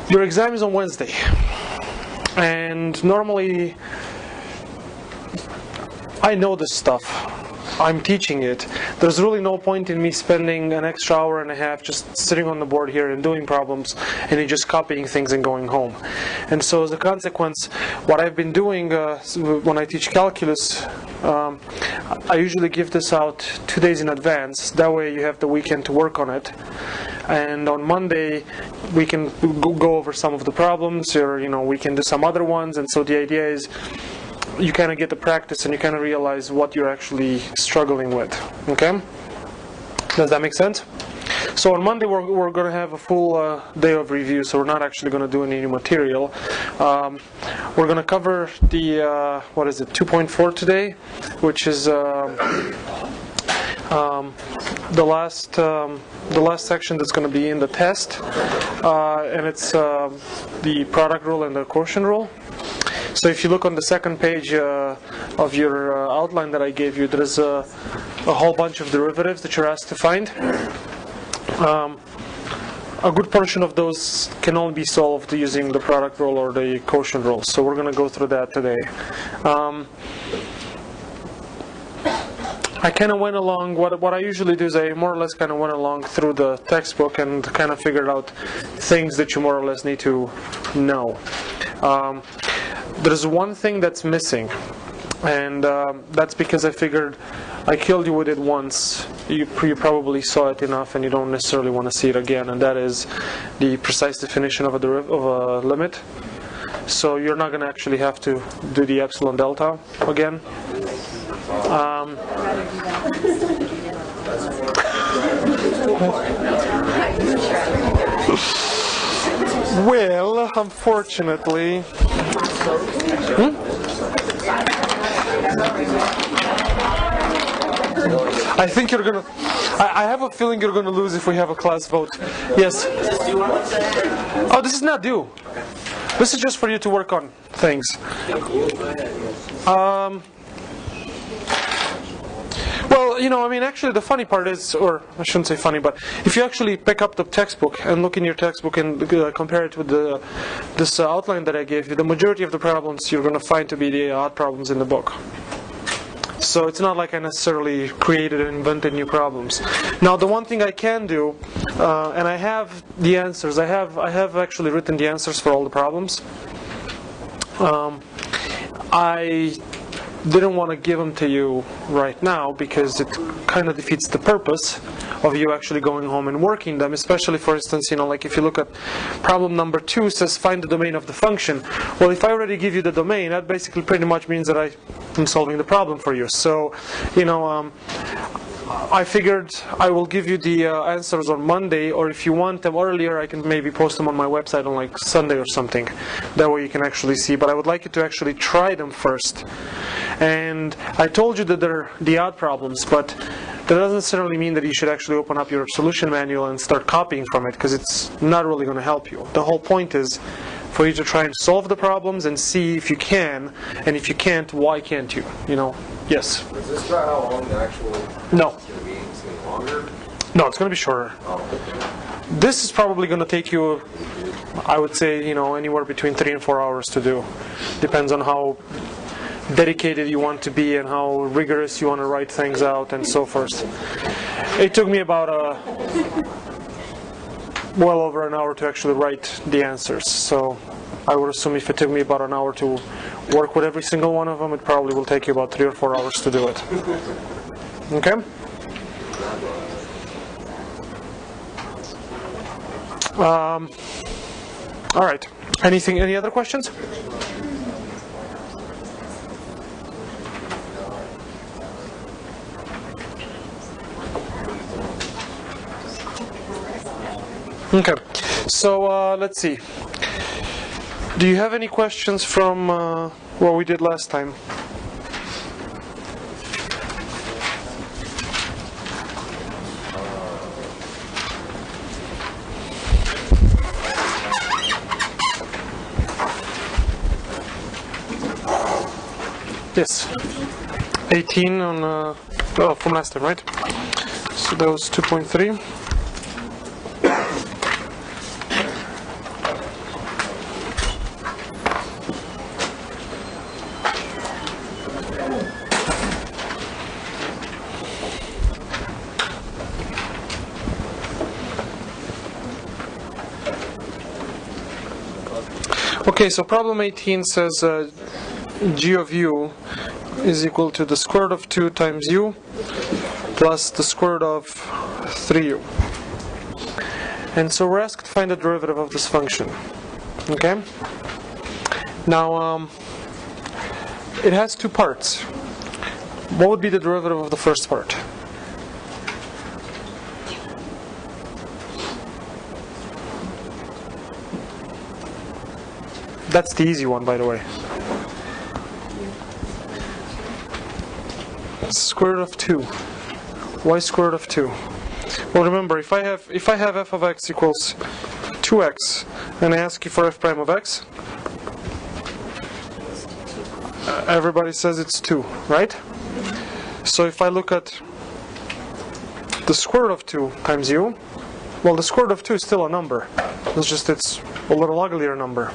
Your exam is on Wednesday, and normally I know this stuff. I'm teaching it. There's really no point in me spending an extra hour and a half just sitting on the board here and doing problems and then just copying things and going home. And so as a consequence, what I've been doing when I teach calculus, I usually give this out 2 days in advance. That way you have the weekend to work on it. And on Monday we can go over some of the problems, or we can do some other ones. And so the idea is you kind of get the practice and you kind of realize what you're actually struggling with. Okay? Does that make sense? So on Monday we're going to have a full day of review, so we're not actually going to do any new material. We're going to cover the 2.4 today, which is the last section that's going to be in the test, and it's the product rule and the quotient rule. So if you look on the second page of your outline that I gave you, there's a whole bunch of derivatives that you're asked to find. A good portion of those can only be solved using the product rule or the quotient rule. So we're going to go through that today. I kind of went along, what I usually do is I more or less kind of went along through the textbook and kind of figured out things that you more or less need to know. There's one thing that's missing, and that's because I figured I killed you with it once. You probably saw it enough and you don't necessarily want to see it again, and that is the precise definition of a limit. So you're not going to actually have to do the epsilon delta again. Well, unfortunately, I think you're gonna. I have a feeling you're gonna lose if we have a class vote. Yes. Oh, this is not due. This is just for you to work on things. Well, actually the funny part is, or I shouldn't say funny, but if you actually pick up the textbook and look in your textbook and compare it with this outline that I gave you, the majority of the problems you're going to find to be the odd problems in the book. So it's not like I necessarily created and invented new problems. Now, the one thing I can do, and I have the answers. I have actually written the answers for all the problems. I didn't want to give them to you right now because it kind of defeats the purpose of you actually going home and working them, especially, for instance, like if you look at problem number 2, says find the domain of the function. Well, if I already give you the domain, that basically pretty much means that I am solving the problem for you. So, I figured I will give you the answers on Monday, or if you want them earlier, I can maybe post them on my website on like Sunday or something. That way you can actually see. But I would like you to actually try them first. And I told you that they're the odd problems, but that doesn't necessarily mean that you should actually open up your solution manual and start copying from it, because it's not really going to help you. The whole point is for you to try and solve the problems and see if you can, and if you can't, why can't you? Yes. Is this about how long the actual No. is going to be? It's going to be longer? No, it's going to be shorter. Oh. This is probably going to take you, I would say, anywhere between 3 and 4 hours to do. Depends on how dedicated you want to be and how rigorous you want to write things out and so forth. It took me about well over an hour to actually write the answers. So I would assume if it took me about an hour to work with every single one of them, it probably will take you about 3 or 4 hours to do it. Okay? All right. Any other questions? Okay. So let's see. Do you have any questions from what we did last time? Yes. 18 on from last time, right? So that was 2.3. Okay, so problem 18 says g of u is equal to the square root of 2 times u plus the square root of 3u. And so we're asked to find the derivative of this function. Okay? Now, it has two parts. What would be the derivative of the first part? That's the easy one, by the way. Square root of 2. Why square root of 2? Well, remember, if I have f of x equals 2x, and I ask you for f prime of x, everybody says it's 2, right? So if I look at the square root of 2 times u, well, the square root of 2 is still a number. It's a little uglier number,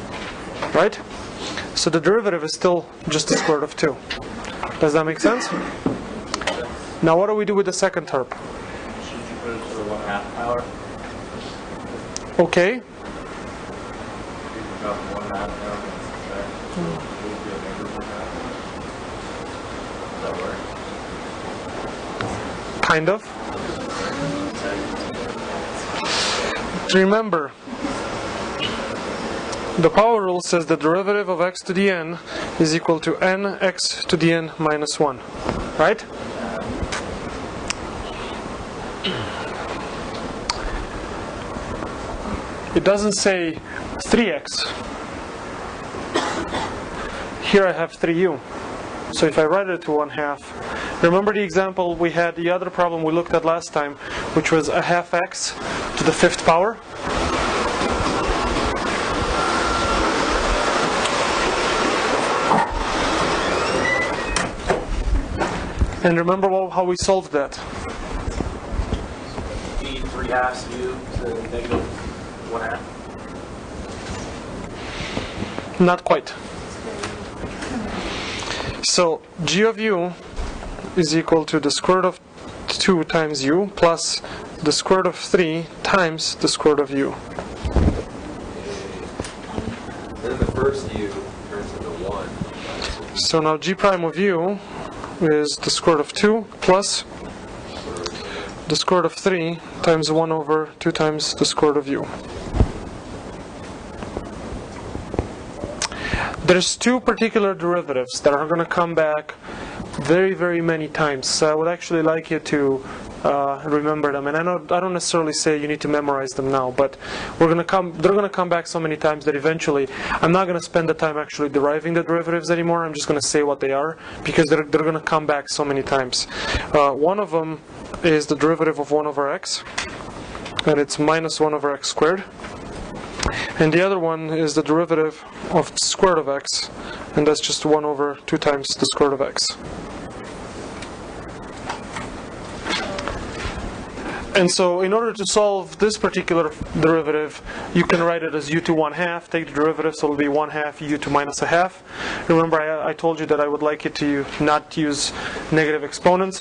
right? So the derivative is still just the square root of 2. Does that make sense? Now what do we do with the second term? Should you put it to the 1/2 power? Okay. If you got 1/2 down, it will be a negative 1/2. Does that work? Kind of. Remember, the power rule says the derivative of x to the n is equal to n x to the n minus 1. Right? It doesn't say 3x. Here I have 3u. So if I write it to 1/2, remember the example we had, the other problem we looked at last time, which was a half x to the 5th power? And remember how we solved that? Feed 3/2 u to negative 1/2. Not quite. So g of u is equal to the square root of 2 times u plus the square root of 3 times the square root of u. Then the first u turns into 1. So now g prime of u is the square root of 2 plus the square root of 3 times 1 over 2 times the square root of u. There's two particular derivatives that are going to come back very, very many times. So I would actually like you to remember them. And I don't necessarily say you need to memorize them now, but they're going to come back so many times that eventually I'm not going to spend the time actually deriving the derivatives anymore. I'm just going to say what they are because they're going to come back so many times. One of them is the derivative of 1 over x, and it's minus 1 over x squared. And the other one is the derivative of the square root of x, and that's just 1 over 2 times the square root of x. And so in order to solve this particular derivative, you can write it as u to 1/2, take the derivative, so it'll be 1/2 u to minus 1/2. Remember, I told you that I would like you to not use negative exponents,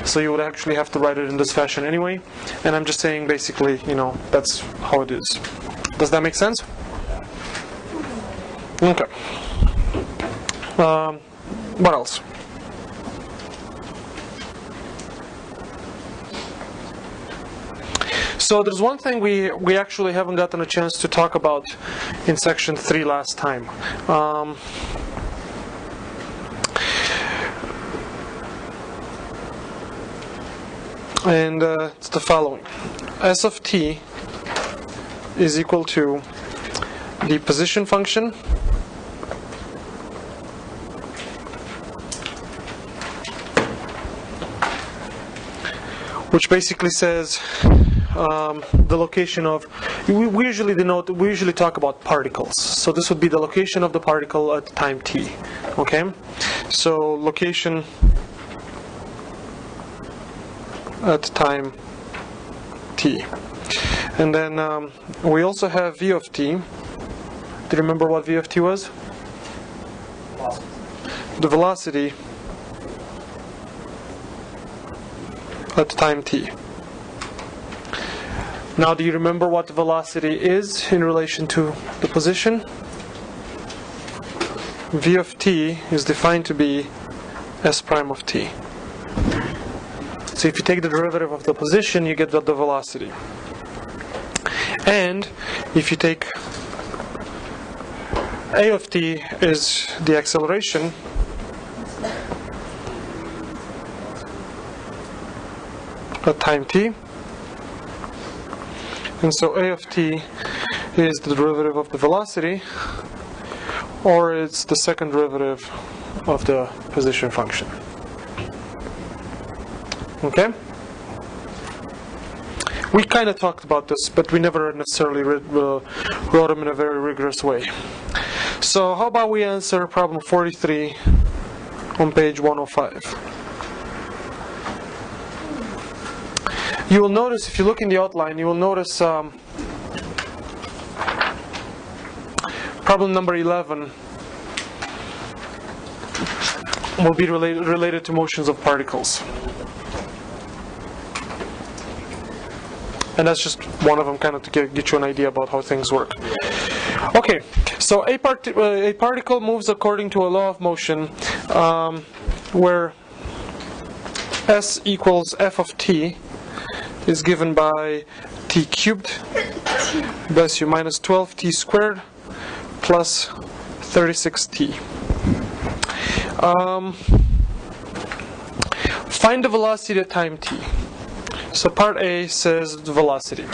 so you would actually have to write it in this fashion anyway. And I'm just saying basically, that's how it is. Does that make sense? Okay. What else? So there's one thing we actually haven't gotten a chance to talk about in section 3 last time. And it's the following. S of t is equal to the position function which basically says the location of, we usually talk about particles. So this would be the location of the particle at time t. Okay? So location at time t. And then we also have v of t. Do you remember what v of t was? The velocity at time t. Now, do you remember what the velocity is in relation to the position? v of t is defined to be s prime of t. So if you take the derivative of the position, you get the velocity. And if you take a of t is the acceleration, at time t, and so a of t is the derivative of the velocity, or it's the second derivative of the position function. Okay? We kind of talked about this, but we never necessarily wrote them in a very rigorous way. So how about we answer problem 43 on page 105. You will notice, if you look in the outline, you will notice problem number 11 will be related to motions of particles. And that's just one of them, kind of to get you an idea about how things work. Okay, so a particle moves according to a law of motion where S equals f of t is given by t cubed, bless you, minus 12t squared plus 36t. Find the velocity at time t. So part A says the velocity.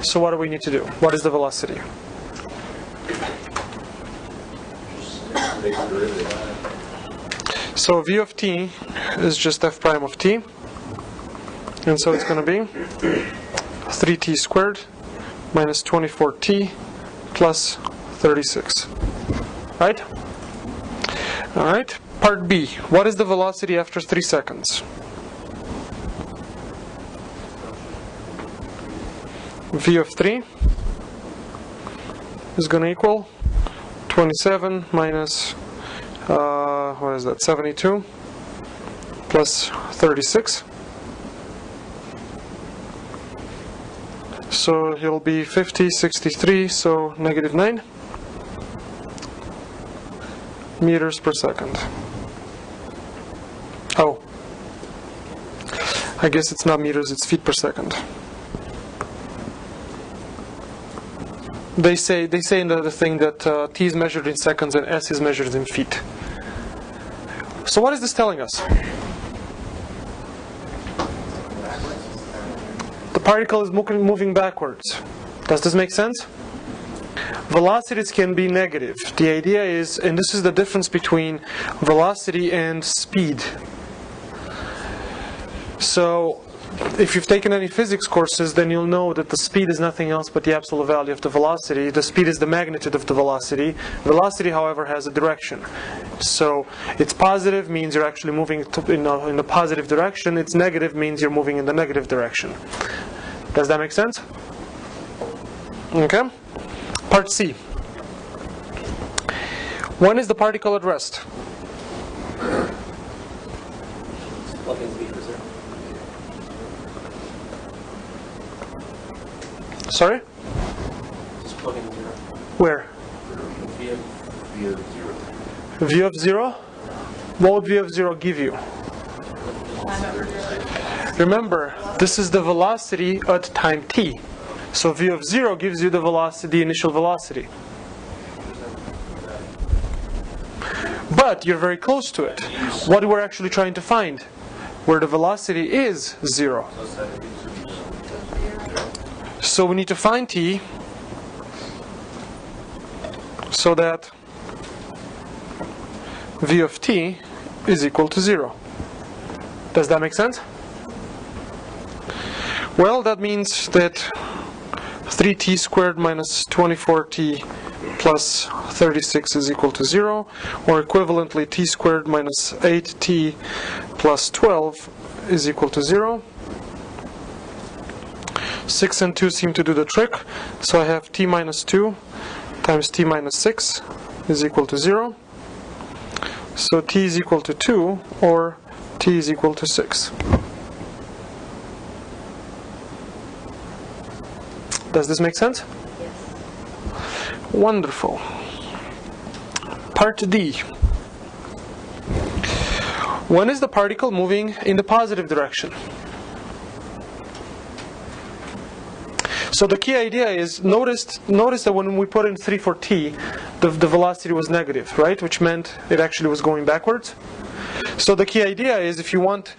So what do we need to do? What is the velocity? So v of t is just f prime of t. And so it's going to be 3t squared minus 24t plus 36. Right? Alright. Part B. What is the velocity after 3 seconds? V of 3 is going to equal 27 minus, what is that, 72 plus 36. So it'll be 50, 63, so negative 9 meters per second. Oh, I guess it's not meters, it's feet per second. They say in the thing that t is measured in seconds and s is measured in feet. So what is this telling us? The particle is moving backwards. Does this make sense? Velocities can be negative. The idea is, and this is the difference between velocity and speed. So, if you've taken any physics courses, then you'll know that the speed is nothing else but the absolute value of the velocity. The speed is the magnitude of the velocity. Velocity, however, has a direction. So, it's positive means you're actually moving in a positive direction. It's negative means you're moving in the negative direction. Does that make sense? Okay. Part C. When is the particle at rest? Sorry? Just plug in 0. Where? V of 0? What would V of 0 give you? Remember, this is the velocity at time t. So V of 0 gives you the velocity, the initial velocity. But you're very close to it. What we're actually trying to find? Where the velocity is 0. So we need to find t so that v of t is equal to 0. Does that make sense? Well, that means that 3t squared minus 24t plus 36 is equal to 0, or equivalently t squared minus 8t plus 12 is equal to 0. 6 and 2 seem to do the trick, so I have t minus 2 times t minus 6 is equal to 0. So t is equal to 2, or t is equal to 6. Does this make sense? Yes. Wonderful. Part D. When is the particle moving in the positive direction? So the key idea is, notice that when we put in 3 for t, the velocity was negative, right? Which meant it actually was going backwards. So the key idea is, if you want,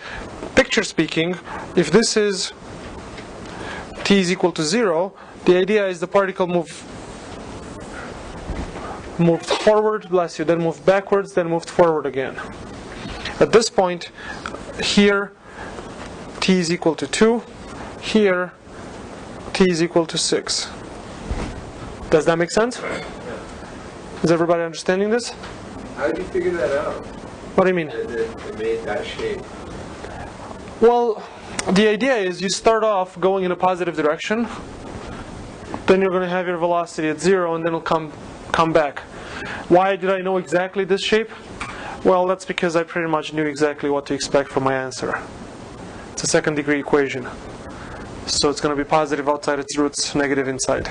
picture speaking, if this is t is equal to 0, the idea is the particle moved forward, bless you, then moved backwards, then moved forward again. At this point, here t is equal to 2, here t is equal to 6. Does that make sense? Is everybody understanding this? How did you figure that out? What do you mean? It made that shape. Well, the idea is you start off going in a positive direction, then you're going to have your velocity at 0, and then it'll come back. Why did I know exactly this shape? Well, that's because I pretty much knew exactly what to expect from my answer. It's a second degree equation. So it's going to be positive outside its roots, negative inside.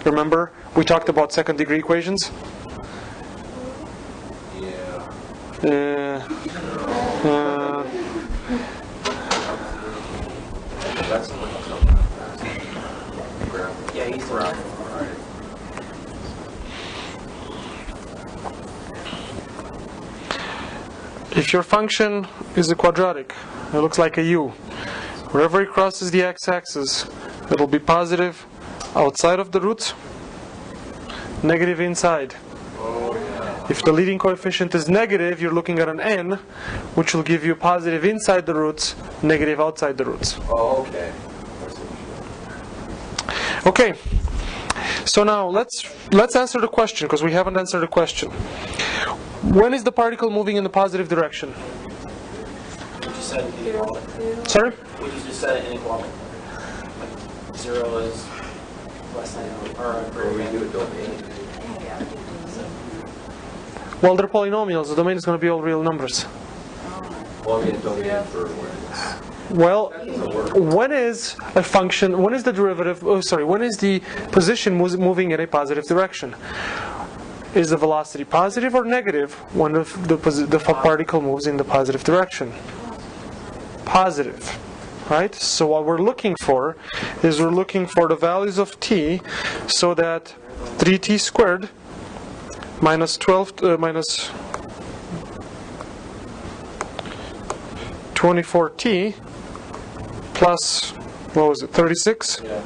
Remember, we talked about second degree equations? Yeah. That's Yeah, he's around. If your function is a quadratic, it looks like a U. Wherever it crosses the x-axis, it'll be positive outside of the roots, negative inside. If the leading coefficient is negative, you're looking at an n, which will give you positive inside the roots, negative outside the roots. Oh, okay. Okay, so now let's answer the question, because we haven't answered the question. When is the particle moving in the positive direction? We just said inequality. Sorry? We just said inequality. 0 is less than or greater We than. do a domain. Well, they're polynomials. The domain is going to be all real numbers. Well, I mean a domain for when Well, when is a function, when is the derivative, when is the position moving in a positive direction? Is the velocity positive or negative when the particle moves in the positive direction? Positive, right? So what we're looking for is we're looking for the values of t, so that 3t squared minus 24t plus, what was it, 36? Yeah.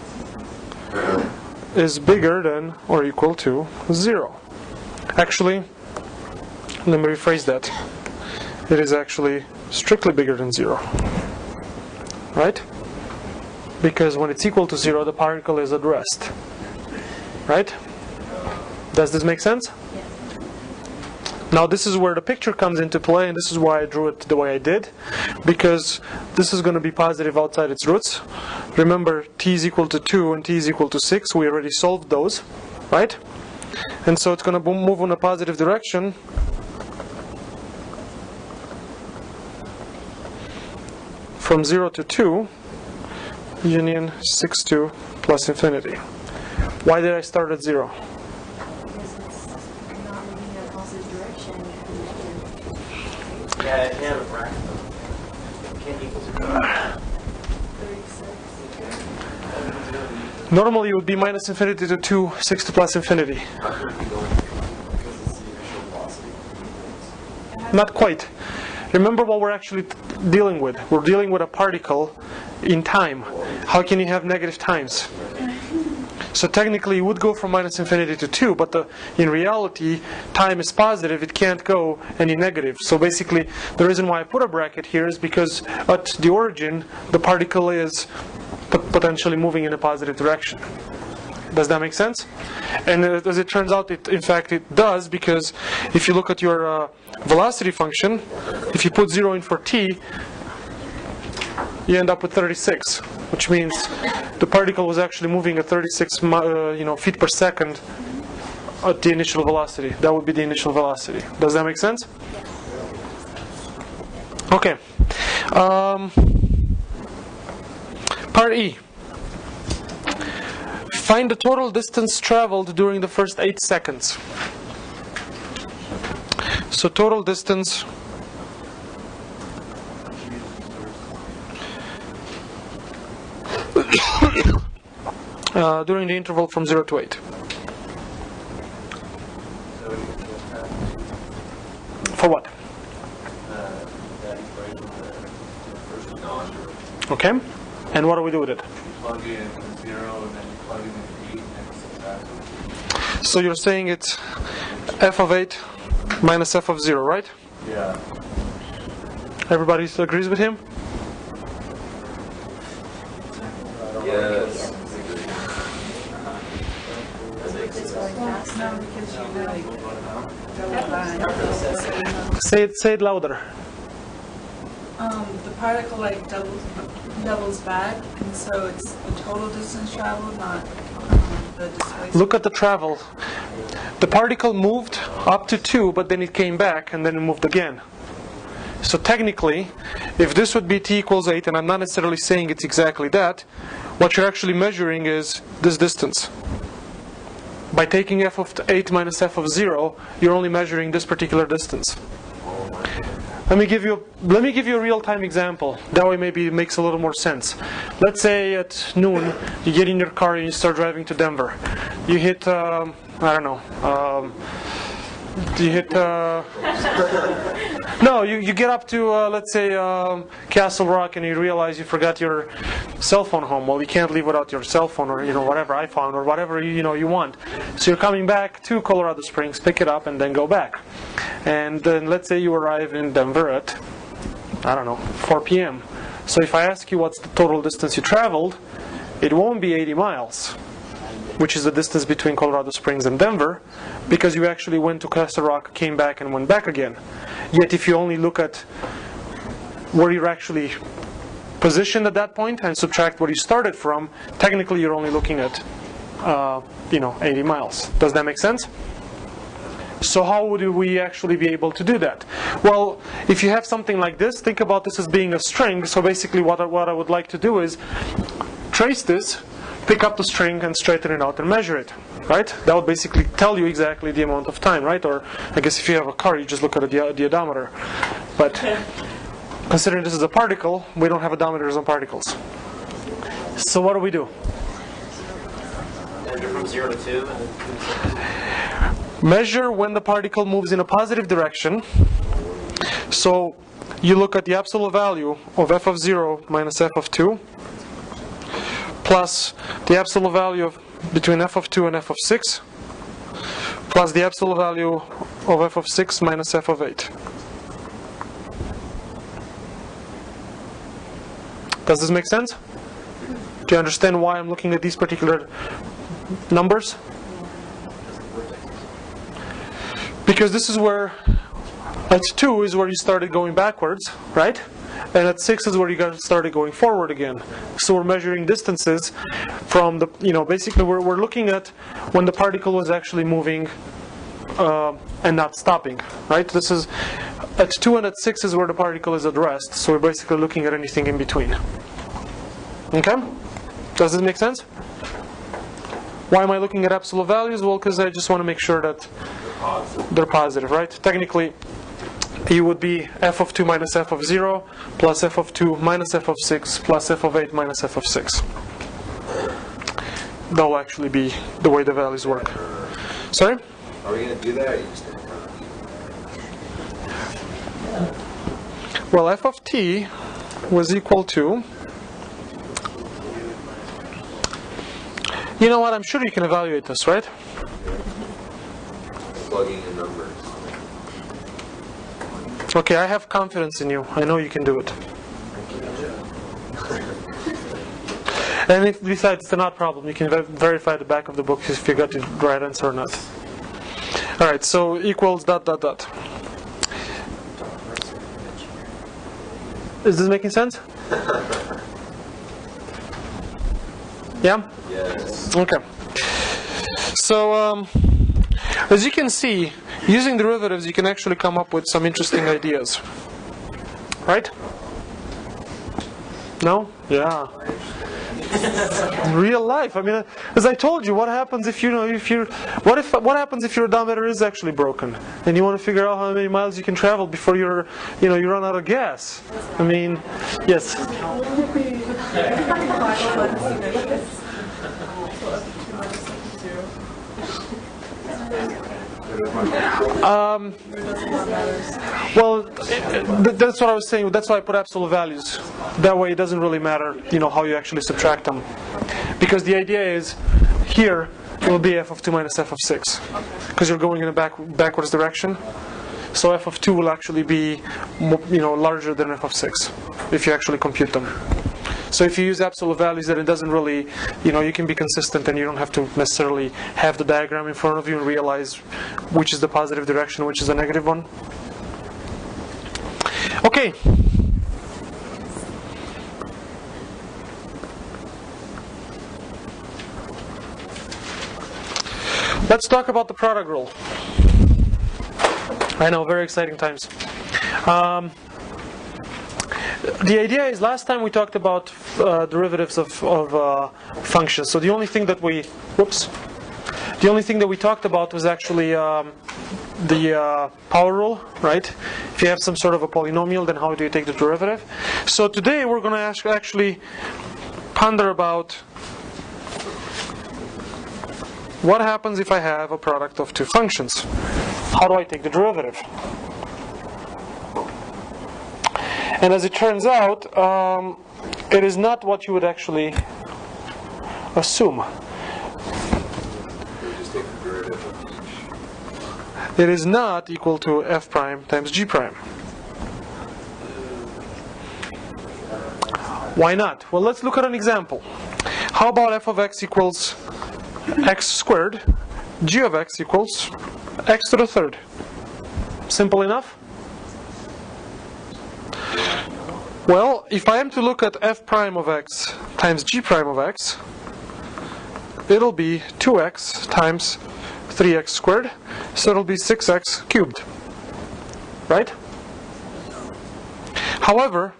Is bigger than or equal to 0. Actually, let me rephrase that. It is actually strictly bigger than 0. Right? Because when it's equal to 0, the particle is at rest. Right? Does this make sense? Now this is where the picture comes into play, and this is why I drew it the way I did, because this is going to be positive outside its roots. Remember, t is equal to 2 and t is equal to 6. We already solved those, right? And so it's going to move in a positive direction. From 0 to 2, union 6 to plus infinity. Why did I start at 0? Yeah, it can have a bracket though. It can't equal 0. Normally it would be minus infinity to 2, 6 to plus infinity. How could it be going? Because it's the initial velocity. Not quite. Remember what we're actually dealing with. We're dealing with a particle in time. How can you have negative times? So technically it would go from minus infinity to 2, but in reality, time is positive, it can't go any negative. So basically, the reason why I put a bracket here is because at the origin, the particle is potentially moving in a positive direction. Does that make sense? And as it turns out, in fact it does, because if you look at your velocity function, if you put 0 in for t, you end up with 36, which means the particle was actually moving at 36 feet per second at the initial velocity. That would be the initial velocity. Does that make sense? Okay. Part E. Find the total distance traveled during the first 8 seconds. So total distance during the interval from 0 to 8. For what? Okay. And what do we do with it? Plug in 0 and then you plug in 8 and subtract. So you're saying it's f of 8 minus f of 0, right? Yeah. Everybody agrees with him? Yes. No, because you really Say it louder. the particle like doubles back, and so it's the total distance traveled, not the displacement. Look at the travel. The particle moved up to 2, but then it came back and then it moved again. So technically, if this would be t equals 8, and I'm not necessarily saying it's exactly that, what you're actually measuring is this distance. By taking f of 8 minus f of 0, you're only measuring this particular distance. Let me give you a real-time example. That way maybe it makes a little more sense. Let's say at noon, you get in your car and you start driving to Denver. You hit, I don't know, you hit, no, you get up to, let's say, Castle Rock, and you realize you forgot your cell phone home. Well, you can't leave without your cell phone, or whatever, iPhone, or whatever you want. So you're coming back to Colorado Springs, pick it up, and then go back. And then let's say you arrive in Denver at, I don't know, 4 p.m. So if I ask you what's the total distance you traveled, it won't be 80 miles, which is the distance between Colorado Springs and Denver, because you actually went to Castle Rock, came back, and went back again. Yet if you only look at where you're actually positioned at that point and subtract where you started from, technically you're only looking at 80 miles. Does that make sense? So how would we actually be able to do that? Well, if you have something like this, think about this as being a string. So basically what I would like to do is trace this, pick up the string and straighten it out and measure it, right? That would basically tell you exactly the amount of time, right? Or I guess if you have a car, you just look at the odometer. But considering this is a particle, we don't have odometers on particles. So what do we do? Measure from 0 to 2. Measure when the particle moves in a positive direction. So you look at the absolute value of f of 0 minus f of 2 plus the absolute value of between f of 2 and f of 6 plus the absolute value of f of 6 minus f of 8. Does this make sense? Do you understand why I'm looking at these particular numbers? Because this is where, at 2 is where you started going backwards, right? And at 6 is where you got started going forward again. So we're measuring distances from the, basically we're looking at when the particle was actually moving and not stopping, right? This is, at 2 and at 6 is where the particle is at rest. So we're basically looking at anything in between. Okay? Does this make sense? Why am I looking at absolute values? Well, because I just want to make sure that they're positive, right? Technically, it would be f of 2 minus f of 0 plus f of 2 minus f of 6 plus f of 8 minus f of 6. That will actually be the way the values work. Sorry? Are we going to do that, or are you just going to Well, f of t was equal to... You know what? I'm sure you can evaluate this, right? plugging in numbers? Okay, I have confidence in you. I know you can do it. And besides, it's a not problem. You can verify the back of the book if you got the right answer or not. Alright, so equals ... Is this making sense? Yeah? Yes. Okay. So, as you can see, using derivatives, you can actually come up with some interesting ideas. Right? No? Yeah. Real life. I mean, as I told you, what happens if what happens if your odometer is actually broken and you want to figure out how many miles you can travel before you run out of gas? I mean, yes. Well, that's what I was saying. That's why I put absolute values. That way, it doesn't really matter, how you actually subtract them, because the idea is here it will be f of 2 minus f of 6, because you're going in a backwards direction. So f of 2 will actually be, larger than f of 6 if you actually compute them. So if you use absolute values, then it doesn't really, you can be consistent and you don't have to necessarily have the diagram in front of you and realize which is the positive direction, which is the negative one. Okay. Let's talk about the product rule. I know, very exciting times. The idea is, last time we talked about derivatives of functions. So the only thing that we talked about was actually the power rule, right? If you have some sort of a polynomial, then how do you take the derivative? So today we're going to actually ponder about what happens if I have a product of two functions. How do I take the derivative? And as it turns out, it is not what you would actually assume. It is not equal to f prime times g prime. Why not? Well, let's look at an example. How about f of x equals x squared, g of x equals x to the third? Simple enough? Well, if I am to look at f prime of x times g prime of x, it'll be 2x times 3x squared, so it'll be 6x cubed. Right? However,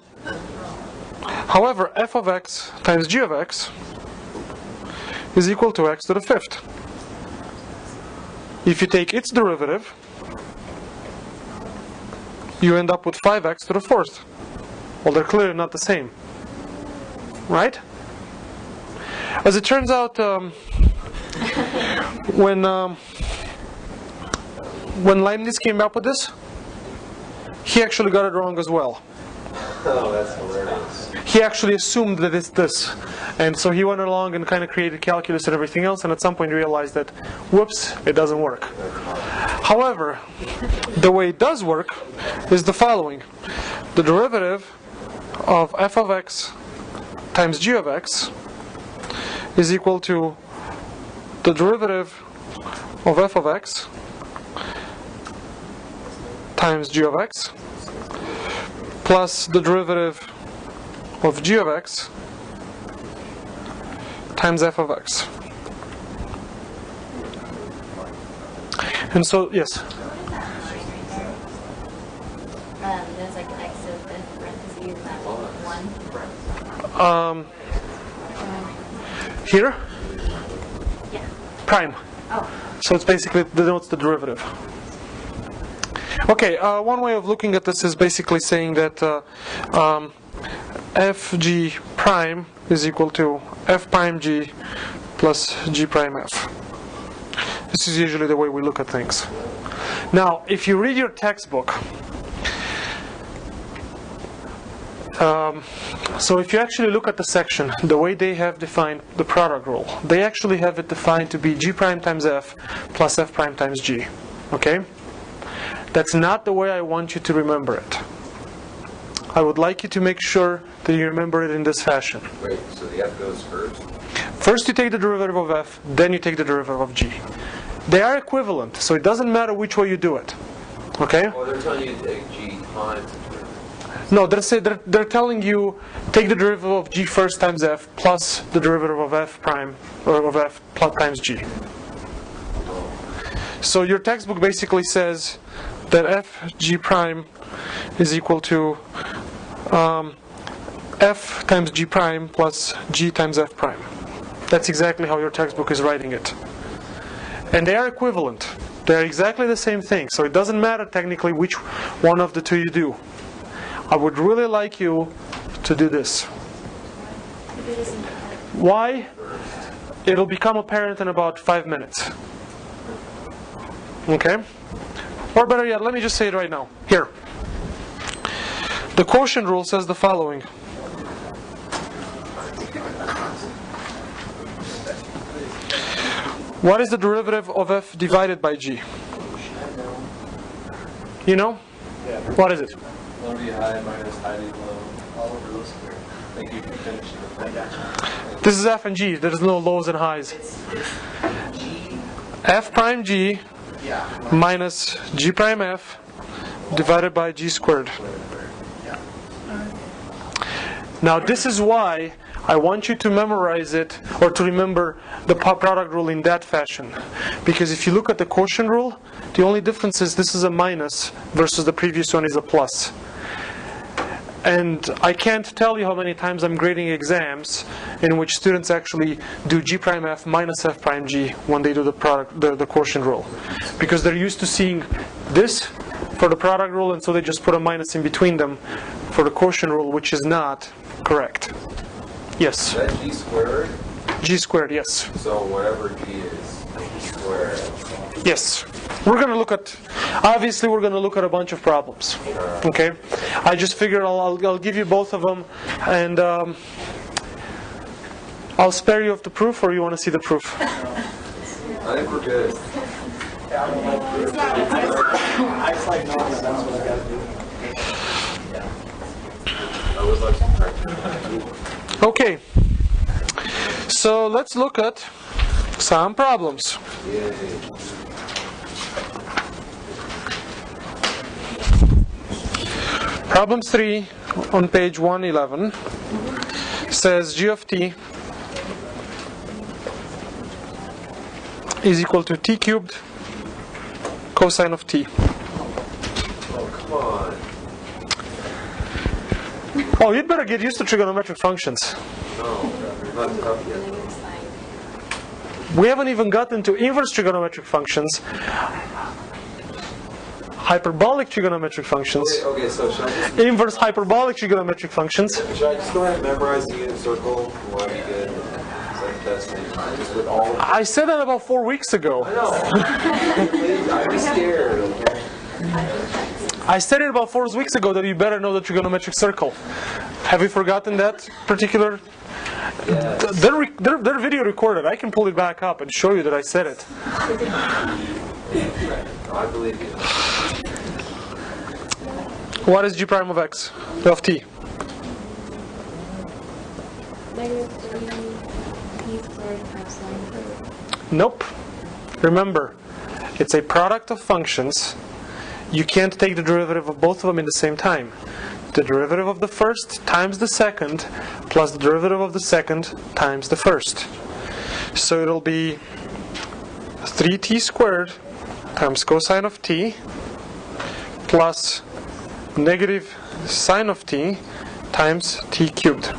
f of x times g of x is equal to x to the fifth. If you take its derivative, you end up with 5x to the fourth. Well, they're clearly not the same, right? As it turns out, when Leibniz came up with this, he actually got it wrong as well. Oh, that's hilarious. He actually assumed that it's this, and so he went along and kind of created calculus and everything else, and at some point realized that, whoops, it doesn't work. However, the way it does work is the following: the derivative of f of x times g of x is equal to the derivative of f of x times g of x plus the derivative of g of x times f of x. And so, yes? There's like an x to the fifth parentheses, that 1. Here? Yeah. Prime. Oh. So it's basically denotes the derivative. Okay, one way of looking at this is basically saying that fg prime is equal to f prime g plus g prime f. This is usually the way we look at things. Now, if you read your textbook, so if you actually look at the section, the way they have defined the product rule, they actually have it defined to be g prime times f plus f prime times g. Okay? That's not the way I want you to remember it. I would like you to make sure that you remember it in this fashion. Wait, so the f goes first? First you take the derivative of f, then you take the derivative of g. They are equivalent, so it doesn't matter which way you do it. Okay? Oh, they're telling you to take g times the derivative. No, they're telling you take the derivative of g first times f plus the derivative of f prime, or of f plus times g. So your textbook basically says that f g prime is equal to f times g prime plus g times f prime. That's exactly how your textbook is writing it. And they are equivalent. They are exactly the same thing. So it doesn't matter technically which one of the two you do. I would really like you to do this. Why? It'll become apparent in about 5 minutes. Okay? Or better yet, let me just say it right now. Here. The quotient rule says the following. What is the derivative of f divided by g? You know? What is it? Low d high minus high d low. All over those square. Thank you for finishing it. This is f and g. There's no lows and highs. F prime g minus g prime f divided by g squared. Now this is why I want you to memorize it, or to remember the product rule in that fashion. Because if you look at the quotient rule, the only difference is this is a minus versus the previous one is a plus. And I can't tell you how many times I'm grading exams in which students actually do g prime f minus f prime g when they do the quotient rule. Because they're used to seeing this for the product rule, and so they just put a minus in between them for the quotient rule, which is not correct. Yes? Is that g squared? G squared, yes. So whatever g is, g squared. Yes. We're going to look at, obviously we're going to look at a bunch of problems. Okay? I just figured I'll give you both of them, and I'll spare you of the proof, or you want to see the proof? I think we're good. I just like knowing that that's what I got to do. I would like to practice. Okay. So let's look at some problems. Yay. Problem 3 on page 111 says g of t is equal to t cubed cosine of t. Oh, come on. Oh, you'd better get used to trigonometric functions. No, not tough yet. We haven't even gotten to inverse trigonometric functions, hyperbolic trigonometric functions, Okay, so should I just, inverse hyperbolic trigonometric functions. should I just go ahead and memorize the unit circle? Will I be good? Just with all of I said that about 4 weeks ago. Please, I'm scared, okay? I said it about 4 weeks ago that you better know the trigonometric circle. Have you forgotten that particular? Yes. They're video recorded. I can pull it back up and show you that I said it. I believe you. What is g prime of x? Of t? Negative 3p squared times 9. Nope. Remember, it's a product of functions. You can't take the derivative of both of them in the same time. The derivative of the first times the second plus the derivative of the second times the first. So it'll be 3t squared times cosine of t plus negative sine of t times t cubed.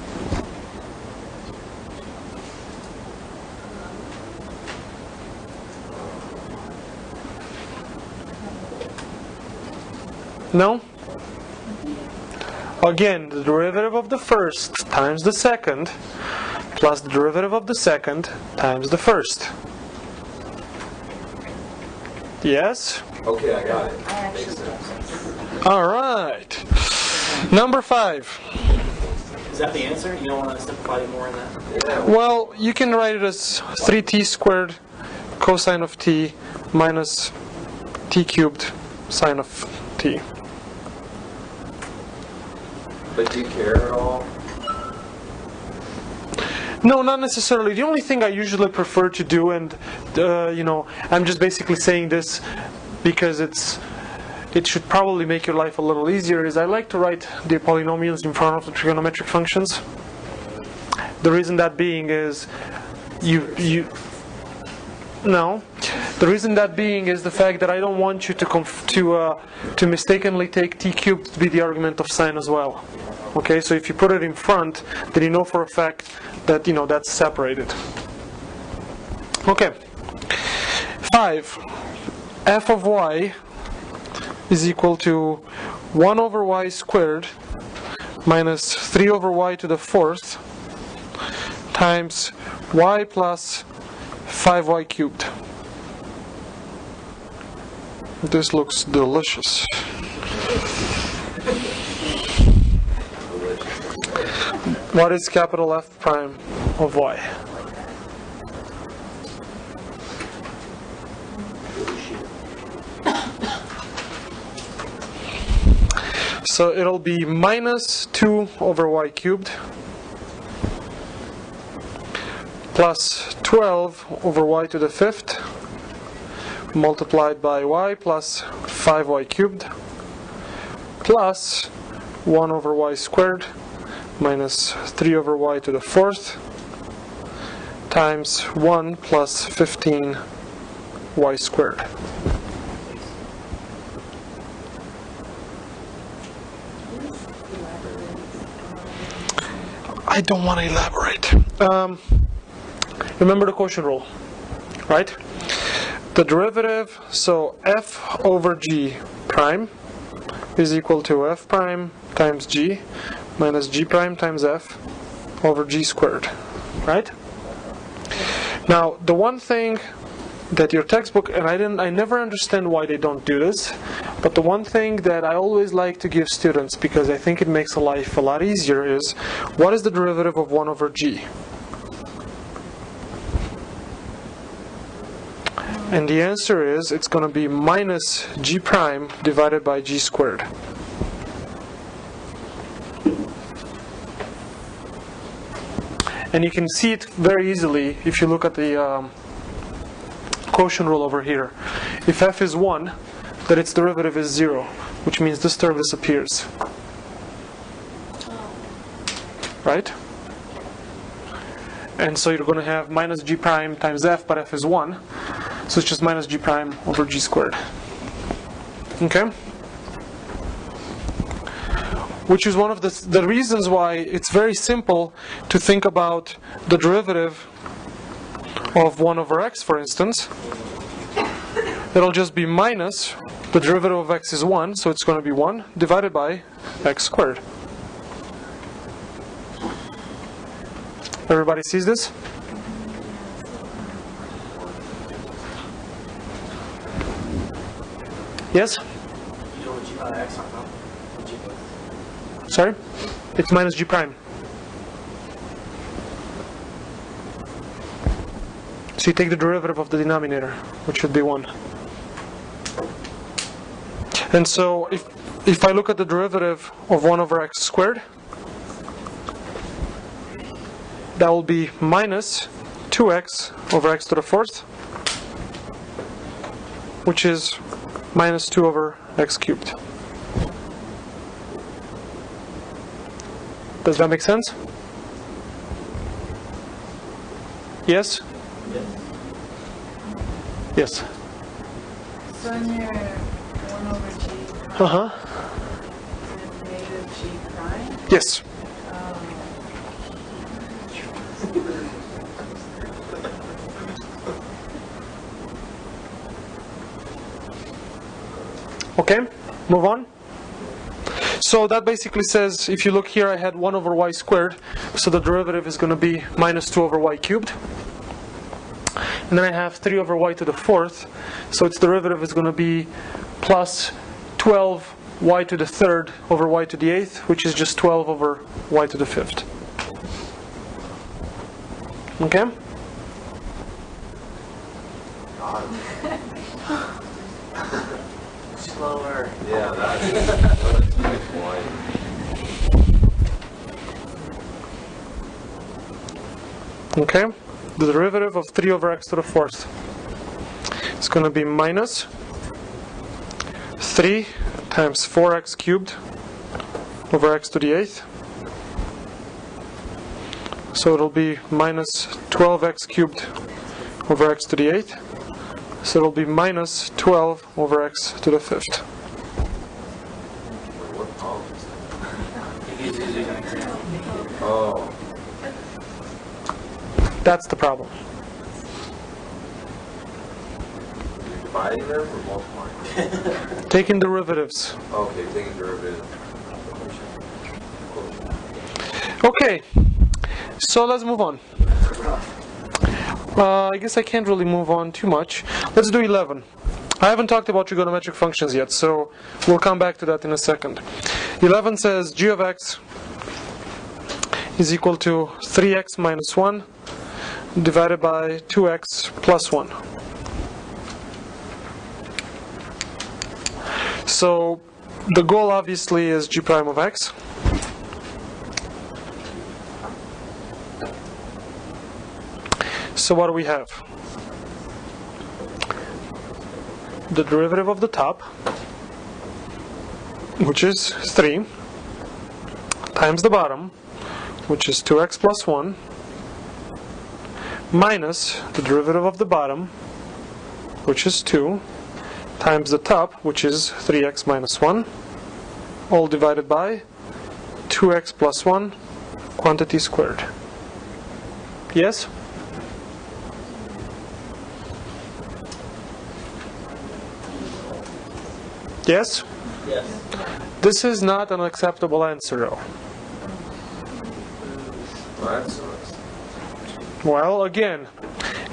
No? Again, the derivative of the first times the second plus the derivative of the second times the first. Yes? Okay, I got it. Makes sense. Alright. Number 5. Is that the answer? You don't want to simplify it more in that? Yeah. Well, you can write it as 3t squared cosine of t minus t cubed sine of t. But do you care at all? No, not necessarily. The only thing I usually prefer to do, and I'm just basically saying this because it should probably make your life a little easier, is I like to write the polynomials in front of the trigonometric functions. The reason that being is the reason that being is the fact that I don't want you to mistakenly take t cubed to be the argument of sine as well. Okay, so if you put it in front, then you know for a fact that that's separated. Okay. 5. F of y is equal to 1 over y squared minus 3 over y to the 4th times y plus 5y cubed. This looks delicious. What is capital F prime of y? So it'll be minus 2 over y cubed plus 12 over y to the 5th multiplied by y plus 5y cubed plus 1 over y squared minus 3 over y to the 4th times 1 plus 15 y squared. I don't want to elaborate. Remember the quotient rule, right? The derivative, so f over g prime is equal to f prime times g minus g prime times f over g squared, right? Now, the one thing that your textbook, and I never understand why they don't do this, but the one thing that I always like to give students, because I think it makes life a lot easier, is what is the derivative of 1 over g? And the answer is, it's going to be minus g prime divided by g squared. And you can see it very easily if you look at the quotient rule over here. If f is 1, then its derivative is 0, which means this term disappears. Right? And so you're going to have minus g prime times f, but f is 1. So it's just minus g prime over g squared. Okay? Which is one of the reasons why it's very simple to think about the derivative of 1 over x, for instance. It'll just be minus, the derivative of x is 1, so it's going to be 1, divided by x squared. Everybody sees this? Yes? Sorry? It's minus g prime. So you take the derivative of the denominator, which should be 1. And so if I look at the derivative of 1 over x squared, that will be minus 2x over x to the 4th, which is minus 2 over x cubed. Does that make sense? Yes? Yes. So in your 1 over g Uh-huh. is it negative g prime? Yes. Okay, move on. So that basically says, if you look here, I had 1 over y squared, so the derivative is going to be minus 2 over y cubed. And then I have 3 over y to the 4th, so its derivative is going to be plus 12 y to the 3rd over y to the 8th, which is just 12 over y to the 5th. Okay? Slower. Yeah, that's why. Okay? The derivative of 3 over x to the 4th is going to be minus 3 times 4x cubed over x to the 8th. So it'll be minus 12x cubed over x to the 8th. So it'll be minus 12 over x to the 5th. just use an example. Oh, That's the problem. you're dividing them or multiplying? Taking derivatives. Okay, taking derivative. Okay, so let's move on. I guess I can't really move on too much. Let's do 11. I haven't talked about trigonometric functions yet, so we'll come back to that in a second. 11 says g of x is equal to 3x minus 1 divided by 2x plus 1. So the goal obviously is g prime of x. So what do we have? The derivative of the top, which is 3, times the bottom, which is 2x plus 1, minus the derivative of the bottom, which is 2, times the top, which is 3x minus 1, all divided by 2x plus 1, quantity squared. Yes? Yes? Yes. This is not an acceptable answer, though. Well, that sucks. Well, again,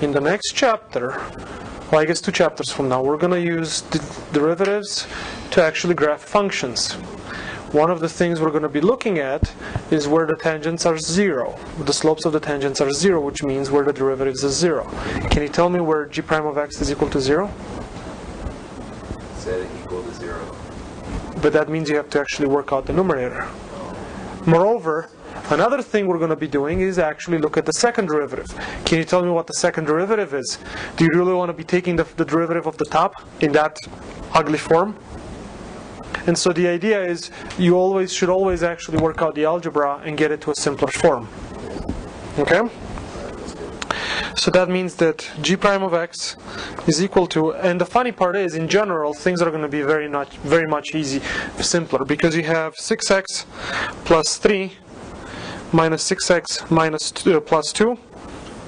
in the next chapter, well, I guess 2 chapters from now, we're going to use the derivatives to actually graph functions. One of the things we're going to be looking at is where the tangents are 0. The slopes of the tangents are 0, which means where the derivatives is 0. Can you tell me where g prime of x is equal to 0? Set it equal to 0. But that means you have to actually work out the numerator. Moreover, another thing we're going to be doing is actually look at the second derivative. Can you tell me what the second derivative is? Do you really want to be taking the derivative of the top in that ugly form? And so the idea is you should always actually work out the algebra and get it to a simpler form. Okay? So that means that g prime of x is equal to, and the funny part is, in general, things are going to be very much simpler, because you have 6x plus 3 minus 6x minus 2, plus 2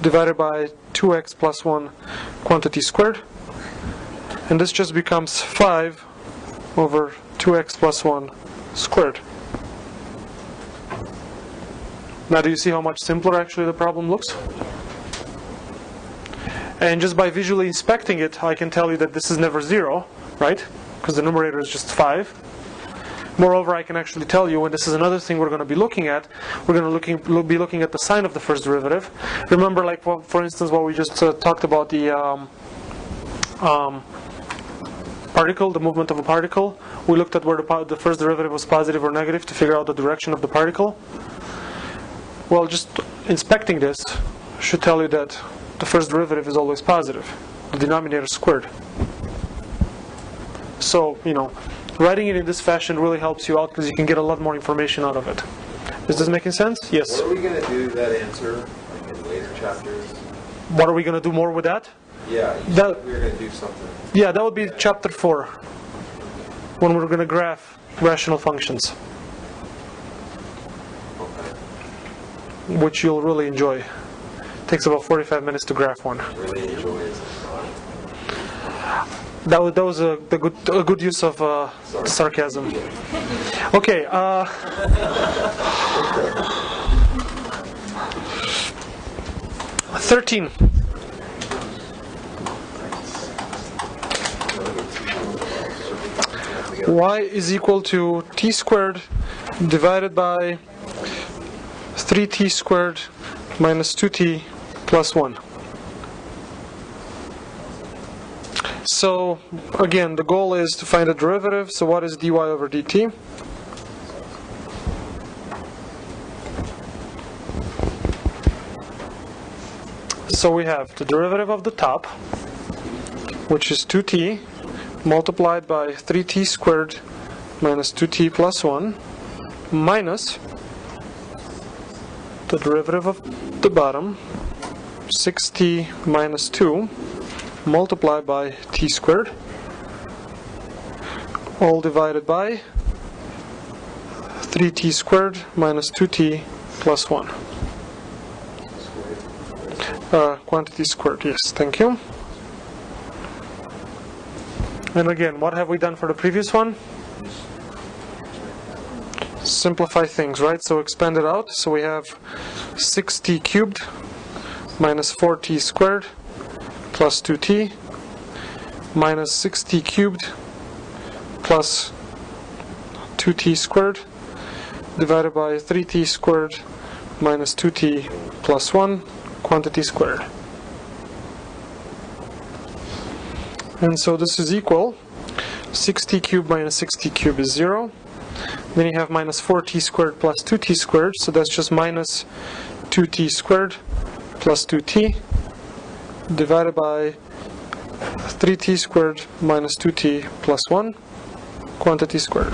divided by 2x plus 1 quantity squared, and this just becomes 5 over 2x plus 1 squared. Now do you see how much simpler actually the problem looks? And just by visually inspecting it, I can tell you that this is never 0, right? Because the numerator is just 5. Moreover, I can actually tell you, and this is another thing we're going to be looking at, we're going to be looking at the sign of the first derivative. Remember, like, for instance, what we just talked about, the particle, the movement of a particle. We looked at where the first derivative was positive or negative to figure out the direction of the particle. Well, just inspecting this should tell you that the first derivative is always positive. The denominator is squared. So, writing it in this fashion really helps you out because you can get a lot more information out of it. Is this making sense? Yes. What are we going to do that answer like in later chapters? What are we going to do more with that? Yeah, you said we were going to do something. Yeah, that would be chapter 4, when we're going to graph rational functions, Okay. which you'll really enjoy. Takes about 45 minutes to graph one. Really enjoy it. That was a good use of sarcasm. Okay. 13. Y is equal to t squared divided by 3t squared minus 2t plus 1. So again, the goal is to find a derivative. So what is dy over dt? So we have the derivative of the top, which is 2t, multiplied by 3t squared minus 2t plus 1, minus the derivative of the bottom, 6t minus 2, multiplied by t squared, all divided by 3t squared minus 2t plus 1. Quantity squared, yes, thank you. And again, what have we done for the previous one? Simplify things, right? So expand it out. So we have 6t cubed minus 4t squared plus 2t minus 6t cubed plus 2t squared divided by 3t squared minus 2t plus 1 quantity squared. And so this is equal 6t cubed minus 6t cubed is 0. Then you have minus 4t squared plus 2t squared, so that's just minus 2t squared plus 2t divided by 3t squared minus 2t plus 1 quantity squared.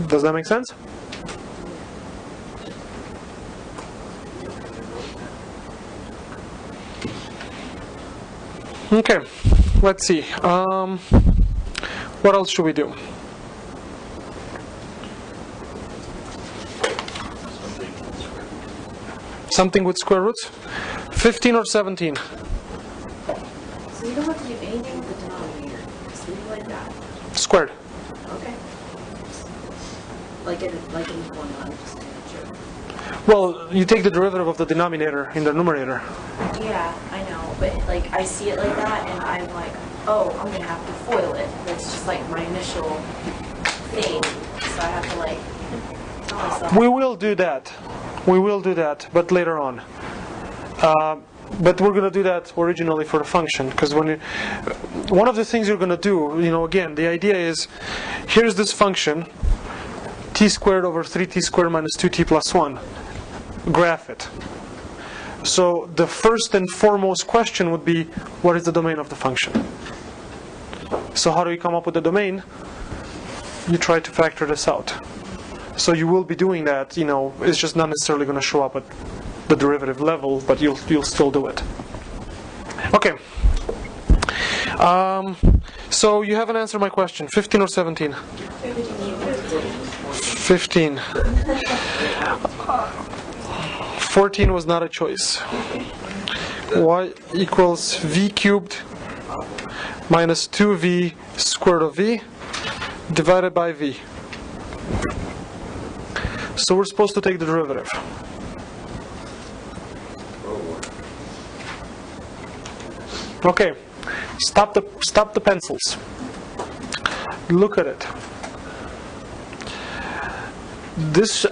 Does that make sense? Okay, let's see. What else should we do? Something with square roots? 15 or 17? So you don't have to do anything with the denominator. Just leave it like that. Squared. Okay. Like in the formula, just sure. Well, you take the derivative of the denominator in the numerator. Yeah, I know, but like I see it like that, and I'm like, oh, I'm gonna have to FOIL it. That's just like my initial thing, so I have to like tell myself. We will do that. We will do that, but later on. But we're going to do that originally for the function, because one of the things you're going to do, again, the idea is, here's this function, t squared over 3t squared minus 2t plus 1. Graph it. So the first and foremost question would be, what is the domain of the function? So how do you come up with the domain? You try to factor this out. So you will be doing that, it's just not necessarily going to show up at the derivative level, but you'll still do it. Okay. So you haven't answered my question. 15 or 17? 15. 14 was not a choice. Y equals v cubed minus 2v squared of v divided by v. So we're supposed to take the derivative. Okay, stop the pencils. Look at it.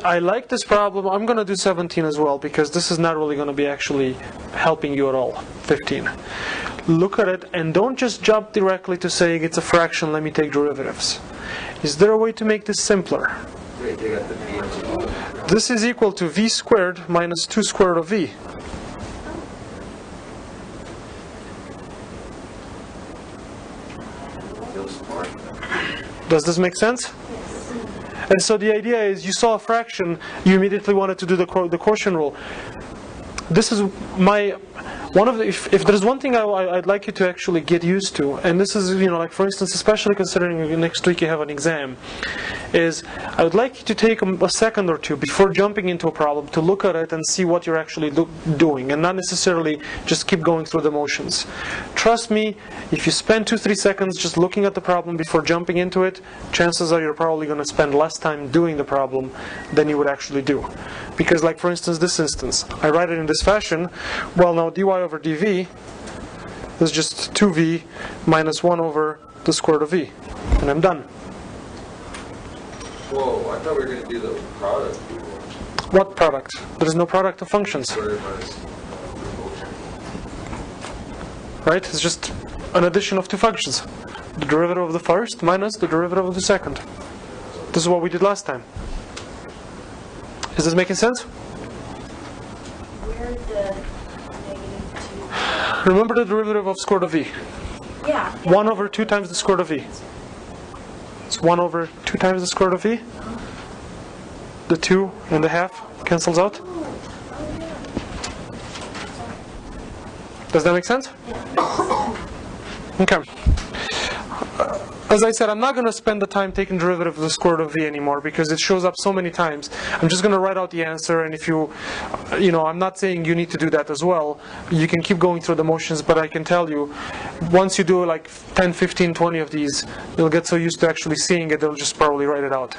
I like this problem. I'm going to do 17 as well, because this is not really going to be actually helping you at all. 15. Look at it and don't just jump directly to saying it's a fraction, let me take derivatives. Is there a way to make this simpler? This is equal to v squared minus 2 squared of v. Does this make sense? And so the idea is, you saw a fraction, you immediately wanted to do the quotient rule. This is if there's one thing I'd like you to actually get used to, and this is, like for instance, especially considering next week you have an exam, is I would like you to take a second or two before jumping into a problem to look at it and see what you're actually doing, and not necessarily just keep going through the motions. Trust me, if you spend 2-3 seconds just looking at the problem before jumping into it, chances are you're probably going to spend less time doing the problem than you would actually do. Because, like for instance, this instance, I write it in this fashion. Well, now dy over dv is just 2v minus 1 over the square root of v, and I'm done. Whoa, I thought we were going to do the product. What product? There is no product of functions. Right? It's just an addition of two functions. The derivative of the first minus the derivative of the second. This is what we did last time. Is this making sense? Where'd the -2? Remember the derivative of square root of v. Yeah. 1 over 2 times the square root of v. It's 1 over 2 times the square root of v. The 2 and the half cancels out. Does that make sense? Okay. As I said, I'm not going to spend the time taking derivative of the square root of v anymore because it shows up so many times. I'm just going to write out the answer, and if I'm not saying you need to do that as well. You can keep going through the motions, but I can tell you, once you do like 10, 15, 20 of these, you'll get so used to actually seeing it, they'll just probably write it out.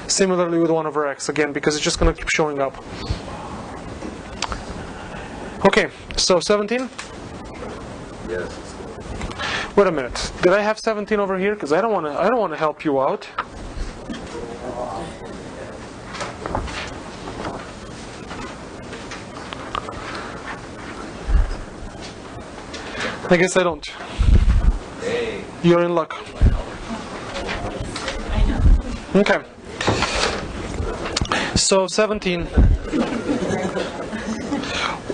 Similarly with 1 over x, again, because it's just going to keep showing up. Okay, so 17? Yes. Wait a minute. Did I have 17 over here? Because I don't want to help you out. I guess I don't. Hey. You're in luck. Okay. So 17.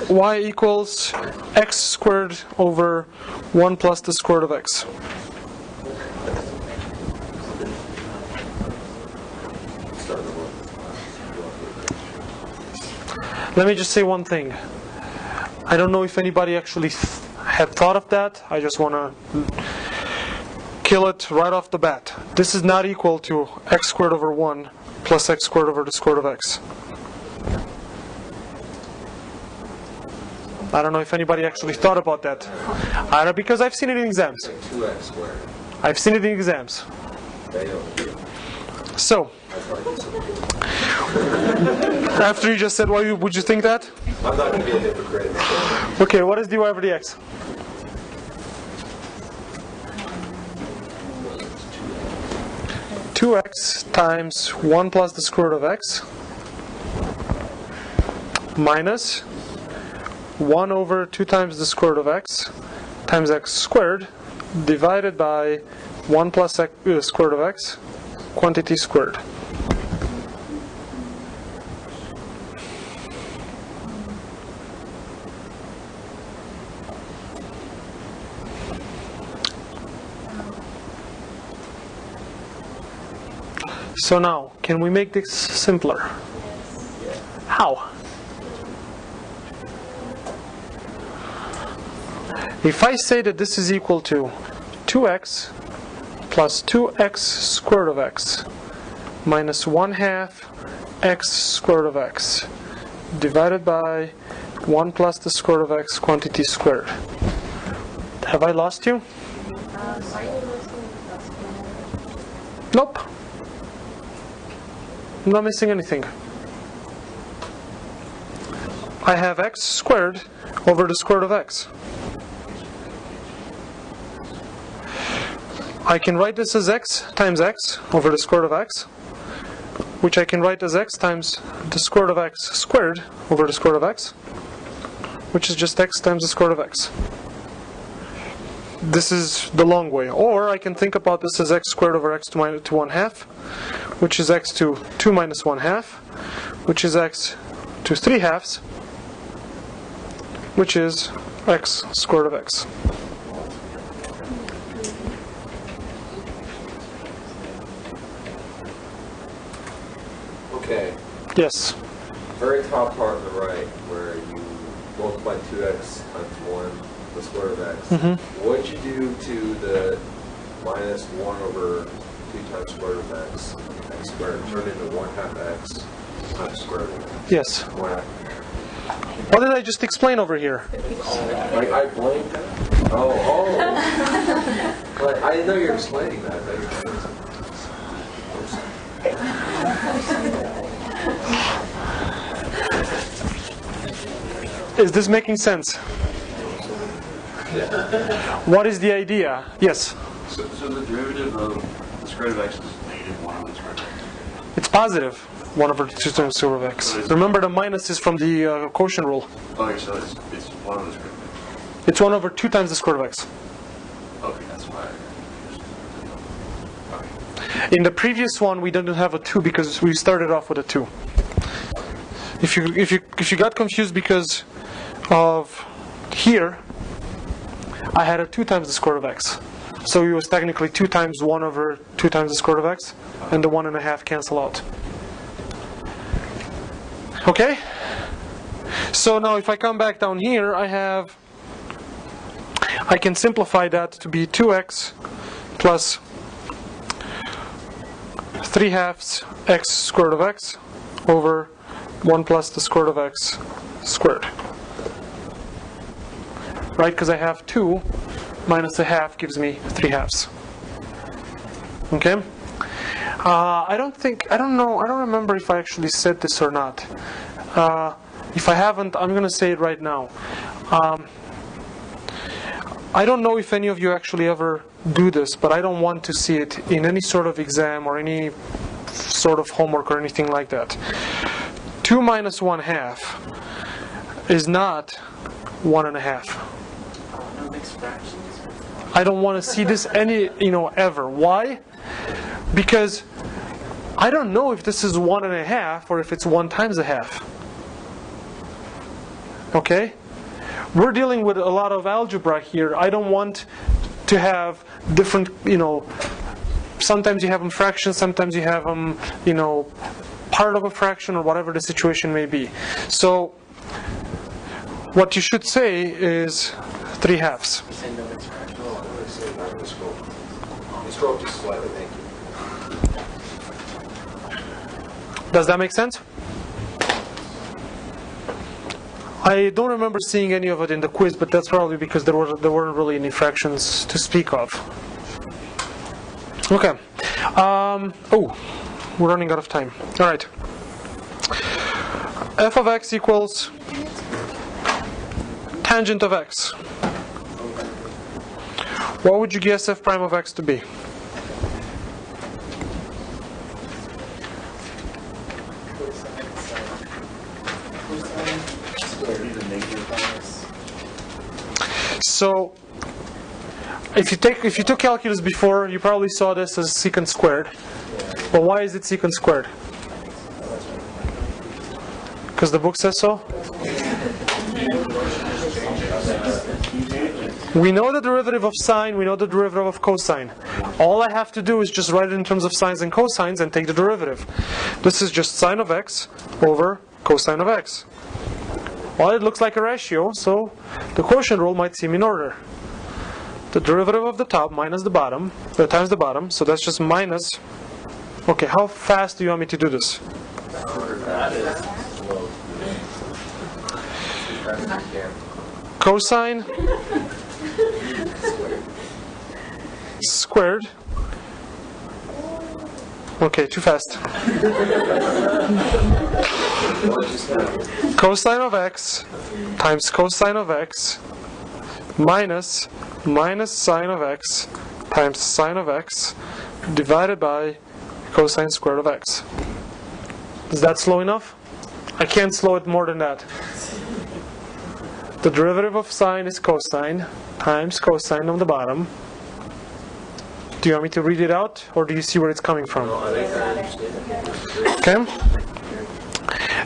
Y equals x squared over 1 plus the square root of x. Let me just say one thing. I don't know if anybody actually had thought of that. I just want to kill it right off the bat. This is not equal to x squared over 1 plus x squared over the square root of x. I don't know if anybody actually thought about that. Because I've seen it in exams. Like 2x squared. I've seen it in exams. So, after you just said, why would you think that? I'm not going to be a hypocrite. Okay, what is dy over dx? Two x times 1 plus the square root of x minus 1 over 2 times the square root of x times x squared divided by 1 plus x, square root of x, quantity squared. So now, can we make this simpler? How? If I say that this is equal to 2x plus 2x squared of x minus 1/2 x squared of x divided by 1 plus the square root of x quantity squared. Have I lost you? Nope. I'm not missing anything. I have x squared over the square root of x. I can write this as x times x over the square root of x, which I can write as x times the square root of x squared over the square root of x, which is just x times the square root of x. This is the long way. Or I can think about this as x squared over x to 1/2, which is x to 2 minus 1/2, which is x to 3/2, which is x squared of x. Okay. Yes. Very top part on the right, where you multiply 2x times 1, the square root of x. What did you do to the minus 1 over 2 times square root of x? X squared turned into 1/2 x times square root of x. Yes. 1/2. What did I just explain over here? Like I blamed that? Oh. But I didn't know you were explaining that. Is this making sense? Yeah. What is the idea? Yes. So the derivative of the square root of x is -1 over the square root of x. It's positive 1 over 2 times square root of x. Remember the minus is from the quotient rule. Okay, so it's 1 over the square root of x. It's 1 over 2 times the square root of x. Okay, that's why. In the previous one we didn't have a 2 because we started off with a 2. If you got confused because of here, I had a 2 times the square root of x. So it was technically 2 times 1 over 2 times the square root of x, and the 1.5 cancel out. Okay? So now if I come back down here, I have I can simplify that to be 2x plus 3/2 x squared of x over 1 plus the square root of x squared. Right, because I have 2 minus a half gives me 3/2. Okay? I don't remember if I actually said this or not. If I haven't, I'm going to say it right now. I don't know if any of you actually ever do this, but I don't want to see it in any sort of exam or any sort of homework or anything like that. 2 minus 1/2 is not 1.5. No mixed fractions. I don't want to see this ever. Why? Because I don't know if this is 1.5 or if it's 1 times a half. Okay? We're dealing with a lot of algebra here. I don't want to have different, sometimes you have them fractions, sometimes you have them, part of a fraction or whatever the situation may be. So, what you should say is 3/2. Say no mixed fractions. Scroll just slightly, thank you. Does that make sense? I don't remember seeing any of it in the quiz, but that's probably because there weren't really any fractions to speak of. Okay. We're running out of time. All right. F of x equals tangent of x. What would you guess f prime of x to be? So, if you took calculus before, you probably saw this as secant squared. But why is it secant squared? Because the book says so? We know the derivative of sine, we know the derivative of cosine. All I have to do is just write it in terms of sines and cosines and take the derivative. This is just sine of x over cosine of x. Well, it looks like a ratio, so the quotient rule might seem in order. The derivative of the top minus the bottom, times the bottom, so that's just minus. Okay, how fast do you want me to do this? Cosine squared. Okay, too fast. Cosine of x times cosine of x minus sine of x times sine of x divided by cosine squared of x. Is that slow enough? I can't slow it more than that. The derivative of sine is cosine times cosine on the bottom. Do you want me to read it out, or do you see where it's coming from? Okay.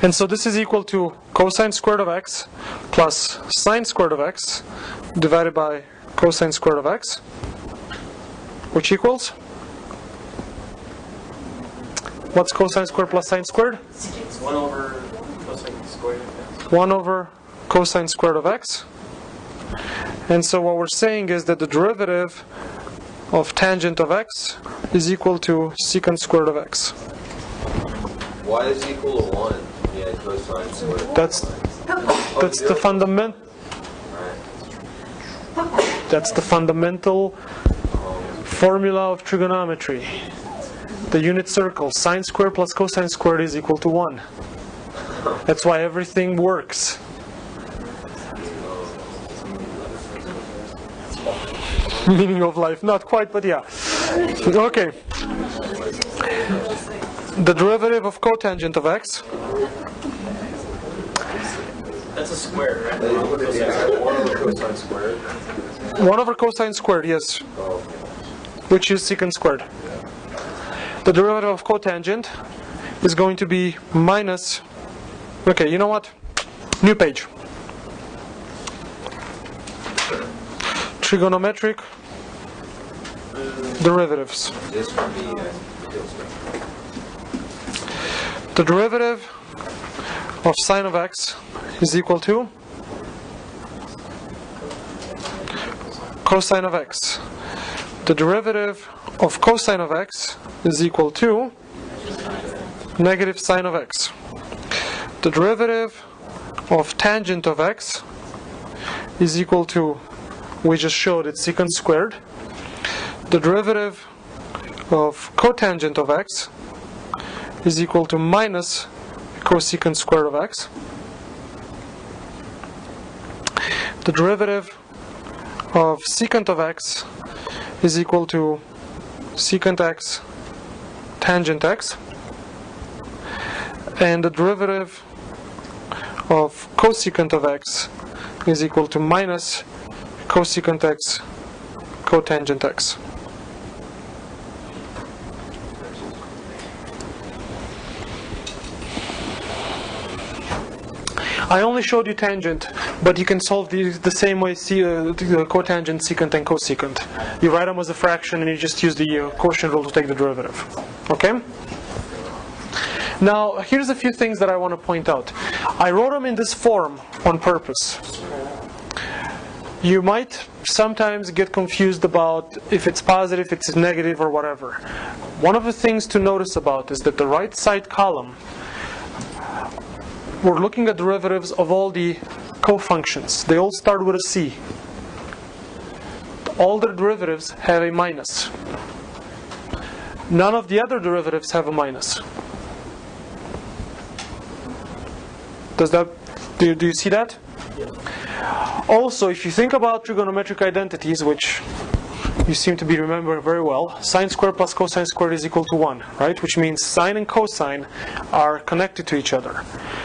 And so this is equal to cosine squared of x plus sine squared of x divided by cosine squared of x, which equals? What's cosine squared plus sine squared? 1 over cosine squared of x. 1 over cosine squared of x. And so what we're saying is that the derivative of tangent of x is equal to secant squared of x. Y is equal to 1. Yeah, cosine squared. That's the fundamental. That's the fundamental formula of trigonometry. The unit circle, sine squared plus cosine squared is equal to 1. That's why everything works. Meaning of life, not quite, but yeah. Okay. The derivative of cotangent of x. That's a square, right? 1 over cosine squared. 1 over cosine squared, yes. Which is secant squared. The derivative of cotangent is going to be minus. Okay, you know what? New page. Trigonometric derivatives. Just for me, The derivative of sine of x is equal to cosine of x. The derivative of cosine of x is equal to negative sine of x. The derivative of tangent of x is equal to, we just showed it, secant squared. The derivative of cotangent of x is equal to minus cosecant squared of x. The derivative of secant of x is equal to secant x tangent x. And the derivative of cosecant of x is equal to minus cosecant x cotangent x. I only showed you tangent, but you can solve these the same way, the cotangent, secant, and cosecant. You write them as a fraction and you just use the quotient rule to take the derivative. Okay? Now, here's a few things that I want to point out. I wrote them in this form on purpose. You might sometimes get confused about if it's positive, if it's negative, or whatever. One of the things to notice about is that the right side column, we're looking at derivatives of all the cofunctions. They all start with a c. All the derivatives have a minus. None of the other derivatives have a minus. Do you see that? Also, if you think about trigonometric identities, which you seem to be remembering very well, sine squared plus cosine squared is equal to 1, right? Which means sine and cosine are connected to each other.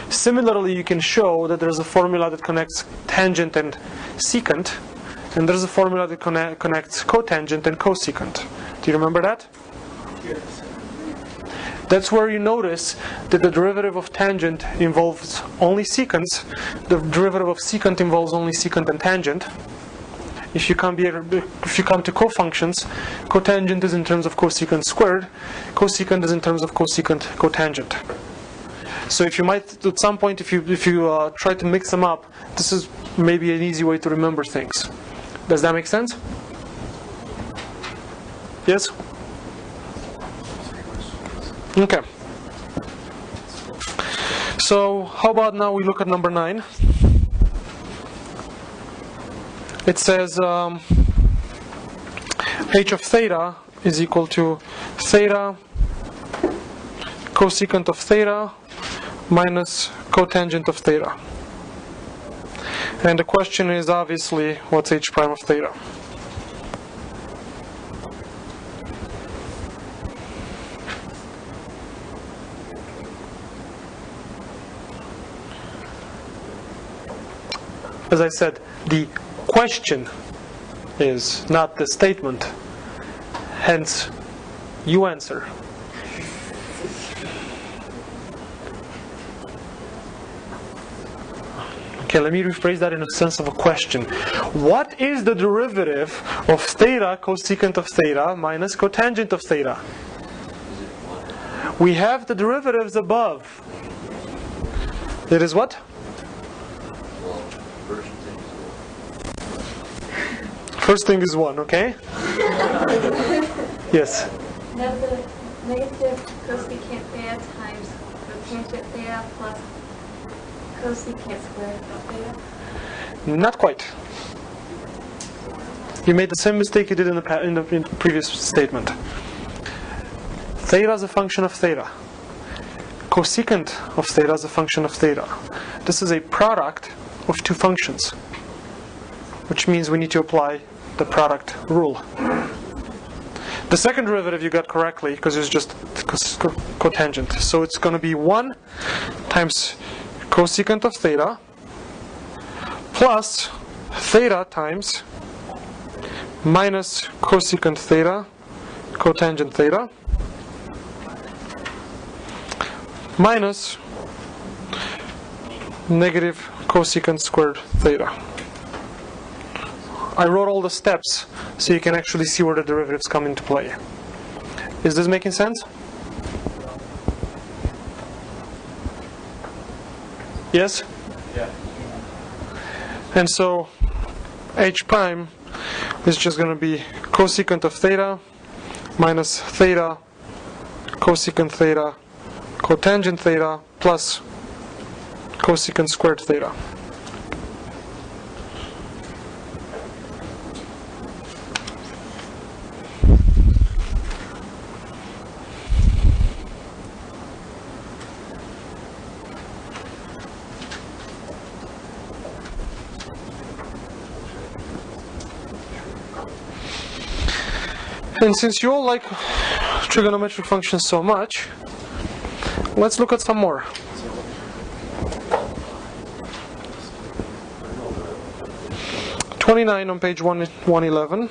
Similarly, you can show that there's a formula that connects tangent and secant, and there's a formula that connects cotangent and cosecant. Do you remember that? Yes. That's where you notice that the derivative of tangent involves only secants, the derivative of secant involves only secant and tangent. If you come to cofunctions, cotangent is in terms of cosecant squared, cosecant is in terms of cosecant cotangent. So if you might, at some point, if you try to mix them up, this is maybe an easy way to remember things. Does that make sense? Yes? Okay. So how about now we look at number 9. It says h of theta is equal to theta cosecant of theta minus cotangent of theta. And the question is obviously, what's h prime of theta? As I said, the question is not the statement. Hence, you answer. Okay, let me rephrase that in a sense of a question. What is the derivative of theta cosecant of theta minus cotangent of theta? We have the derivatives above. It is what? First thing is 1, okay? Yes? Now the negative cosecant theta times cotangent theta plus cosecant squared of theta? Not quite. You made the same mistake you did in the previous statement. Theta is a function of theta. Cosecant of theta is a function of theta. This is a product of two functions, which means we need to apply the product rule. The second derivative you got correctly because it's just cotangent. So it's going to be 1 times cosecant of theta plus theta times minus cosecant theta cotangent theta minus negative cosecant squared theta. I wrote all the steps so you can actually see where the derivatives come into play. Is this making sense? Yes? Yeah. And so h prime is just going to be cosecant of theta minus theta cosecant theta cotangent theta plus cosecant squared theta. And since you all like trigonometric functions so much, let's look at some more. (29) on page 111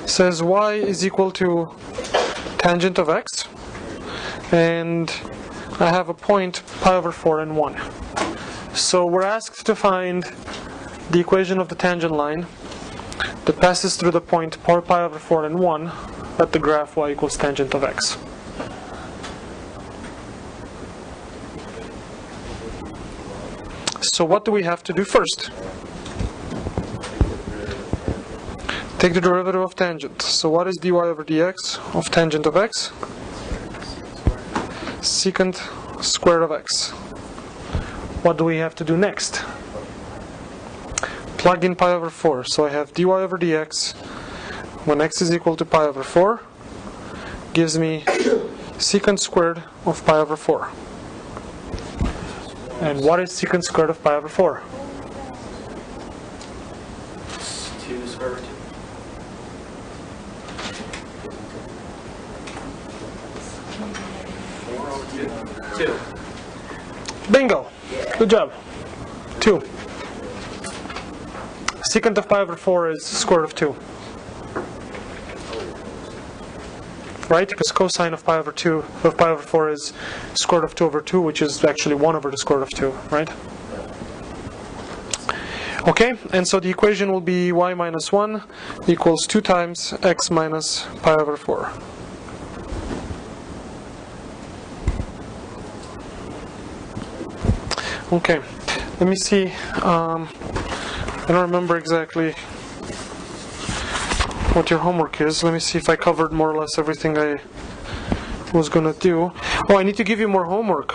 says y is equal to tangent of x, and I have a point pi over 4 and 1. So we're asked to find the equation of the tangent line that passes through the point pi over 4 and 1 at the graph y equals tangent of x. So what do we have to do first? Take the derivative of tangent. So what is dy over dx of tangent of x? Secant squared of x. What do we have to do next? Plug in pi over 4. So I have dy over dx when x is equal to pi over 4 gives me secant squared of pi over 4. And what is secant squared of pi over 4? 2 square root 2. 2. Bingo! Good job. 2. Secant of pi over 4 is square root of 2. Right? Because cosine of pi over 2 of pi over 4 is square root of 2 over 2, which is actually 1 over the square root of 2, right? Okay, and so the equation will be y minus 1 equals 2 times x minus pi over 4. Okay, let me see. I don't remember exactly what your homework is. Let me see if I covered more or less everything I was gonna do. Oh, I need to give you more homework.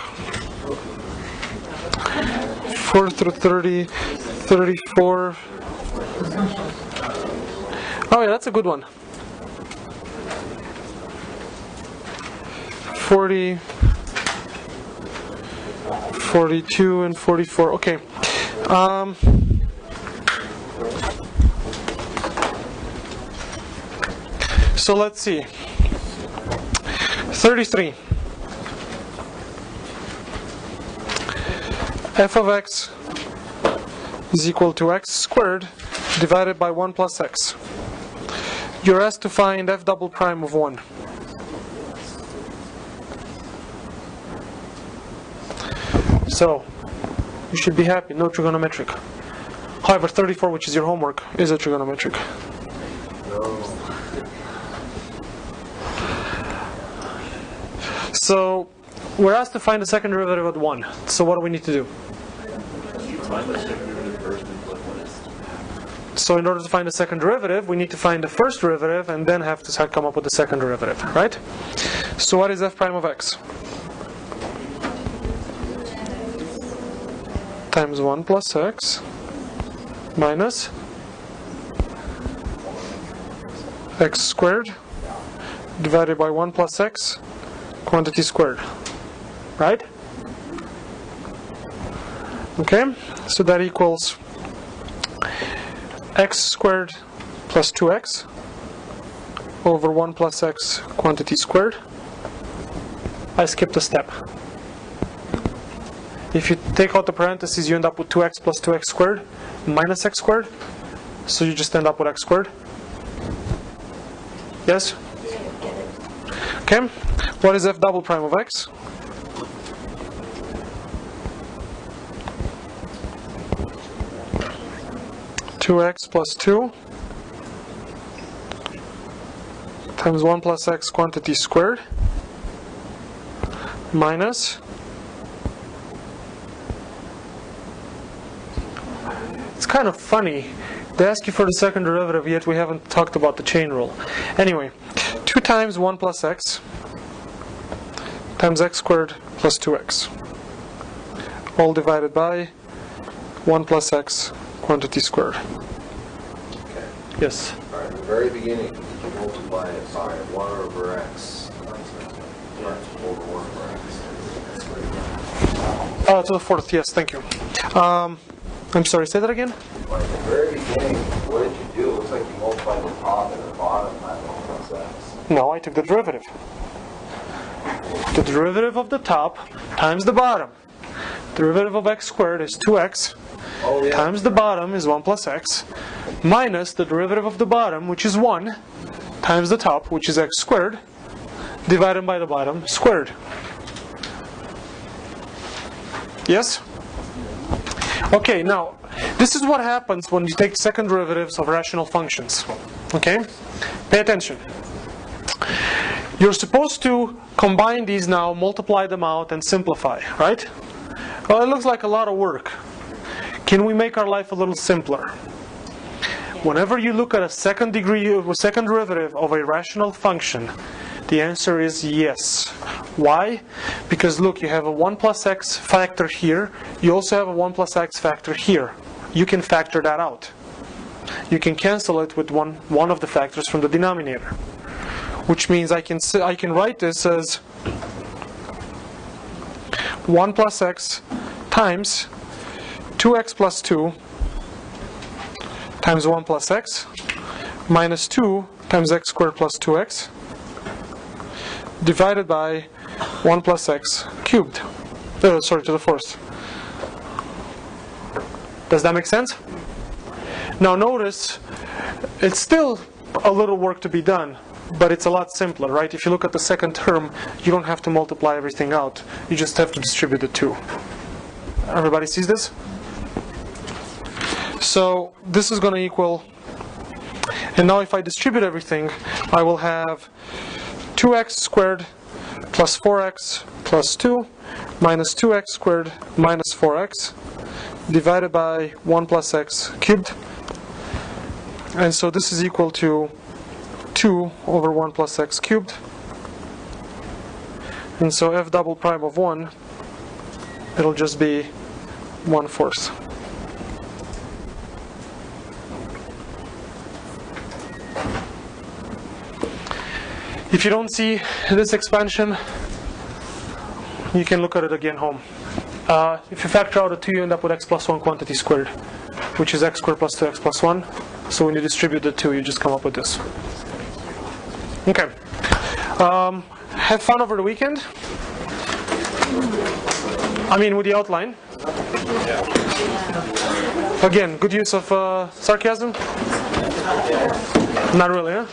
4 through 30, 34. Oh yeah, that's a good one. 40, 42 and 44. Okay. So let's see. 33. F of x is equal to x squared divided by 1 plus x. You're asked to find f double prime of 1. So, you should be happy, no trigonometric. However, 34, which is your homework, is a trigonometric. So, we're asked to find the second derivative at 1. So what do we need to do? Find the second derivative first and flip what is. So in order to find the second derivative, we need to find the first derivative and then have to come up with the second derivative, right? So what is f prime of x? Times 1 plus x minus x squared divided by 1 plus x quantity squared, right? Okay, so that equals x squared plus 2x over 1 plus x quantity squared. I skipped a step. If you take out the parentheses, you end up with 2x plus 2x squared minus x squared. So you just end up with x squared. Yes? Okay. What is f double prime of x? Two x plus 2 times 1 plus x quantity squared minus, it's kind of funny, They ask you for the second derivative, yet we haven't talked about the chain rule. Anyway, 2 times 1 plus x times x squared plus 2x. All divided by 1 plus x quantity squared. Okay. Yes? All right, in the very beginning, did you multiply it by 1 over x? Over 1 over x. To the fourth, yes, thank you. I'm sorry, say that again? Well, at the very beginning, what did you do? It looks like you multiplied the top and the bottom by 1 plus x. No, I took the derivative. The derivative of the top times the bottom. Derivative of x squared is 2x times the bottom is 1 plus x minus the derivative of the bottom, which is 1, times the top, which is x squared, divided by the bottom squared. Yes? Okay, now, this is what happens when you take second derivatives of rational functions. Okay? Pay attention. You're supposed to combine these now, multiply them out, and simplify, right? Well, it looks like a lot of work. Can we make our life a little simpler? Whenever you look at a second derivative of a rational function, the answer is yes. Why? Because look, you have a 1 plus x factor here. You also have a 1 plus x factor here. You can factor that out. You can cancel it with one of the factors from the denominator. Which means I can write this as 1 plus x times 2x plus 2 times 1 plus x minus 2 times x squared plus 2x divided by 1 plus x cubed. To the fourth. Does that make sense? Now notice, it's still a little work to be done, but it's a lot simpler, right? If you look at the second term, you don't have to multiply everything out. You just have to distribute the 2. Everybody sees this? So this is going to equal, and now if I distribute everything, I will have 2x squared plus 4x plus 2 minus 2x squared minus 4x divided by 1 plus x cubed. And so this is equal to 2 over 1 plus x cubed. And so f double prime of 1, it'll just be 1/4. If you don't see this expansion, you can look at it again home. If you factor out a 2, you end up with x plus 1 quantity squared, which is x squared plus 2x plus 1. So when you distribute the 2, you just come up with this. Okay. Have fun over the weekend. I mean, with the outline. Again, good use of sarcasm? Not really, huh?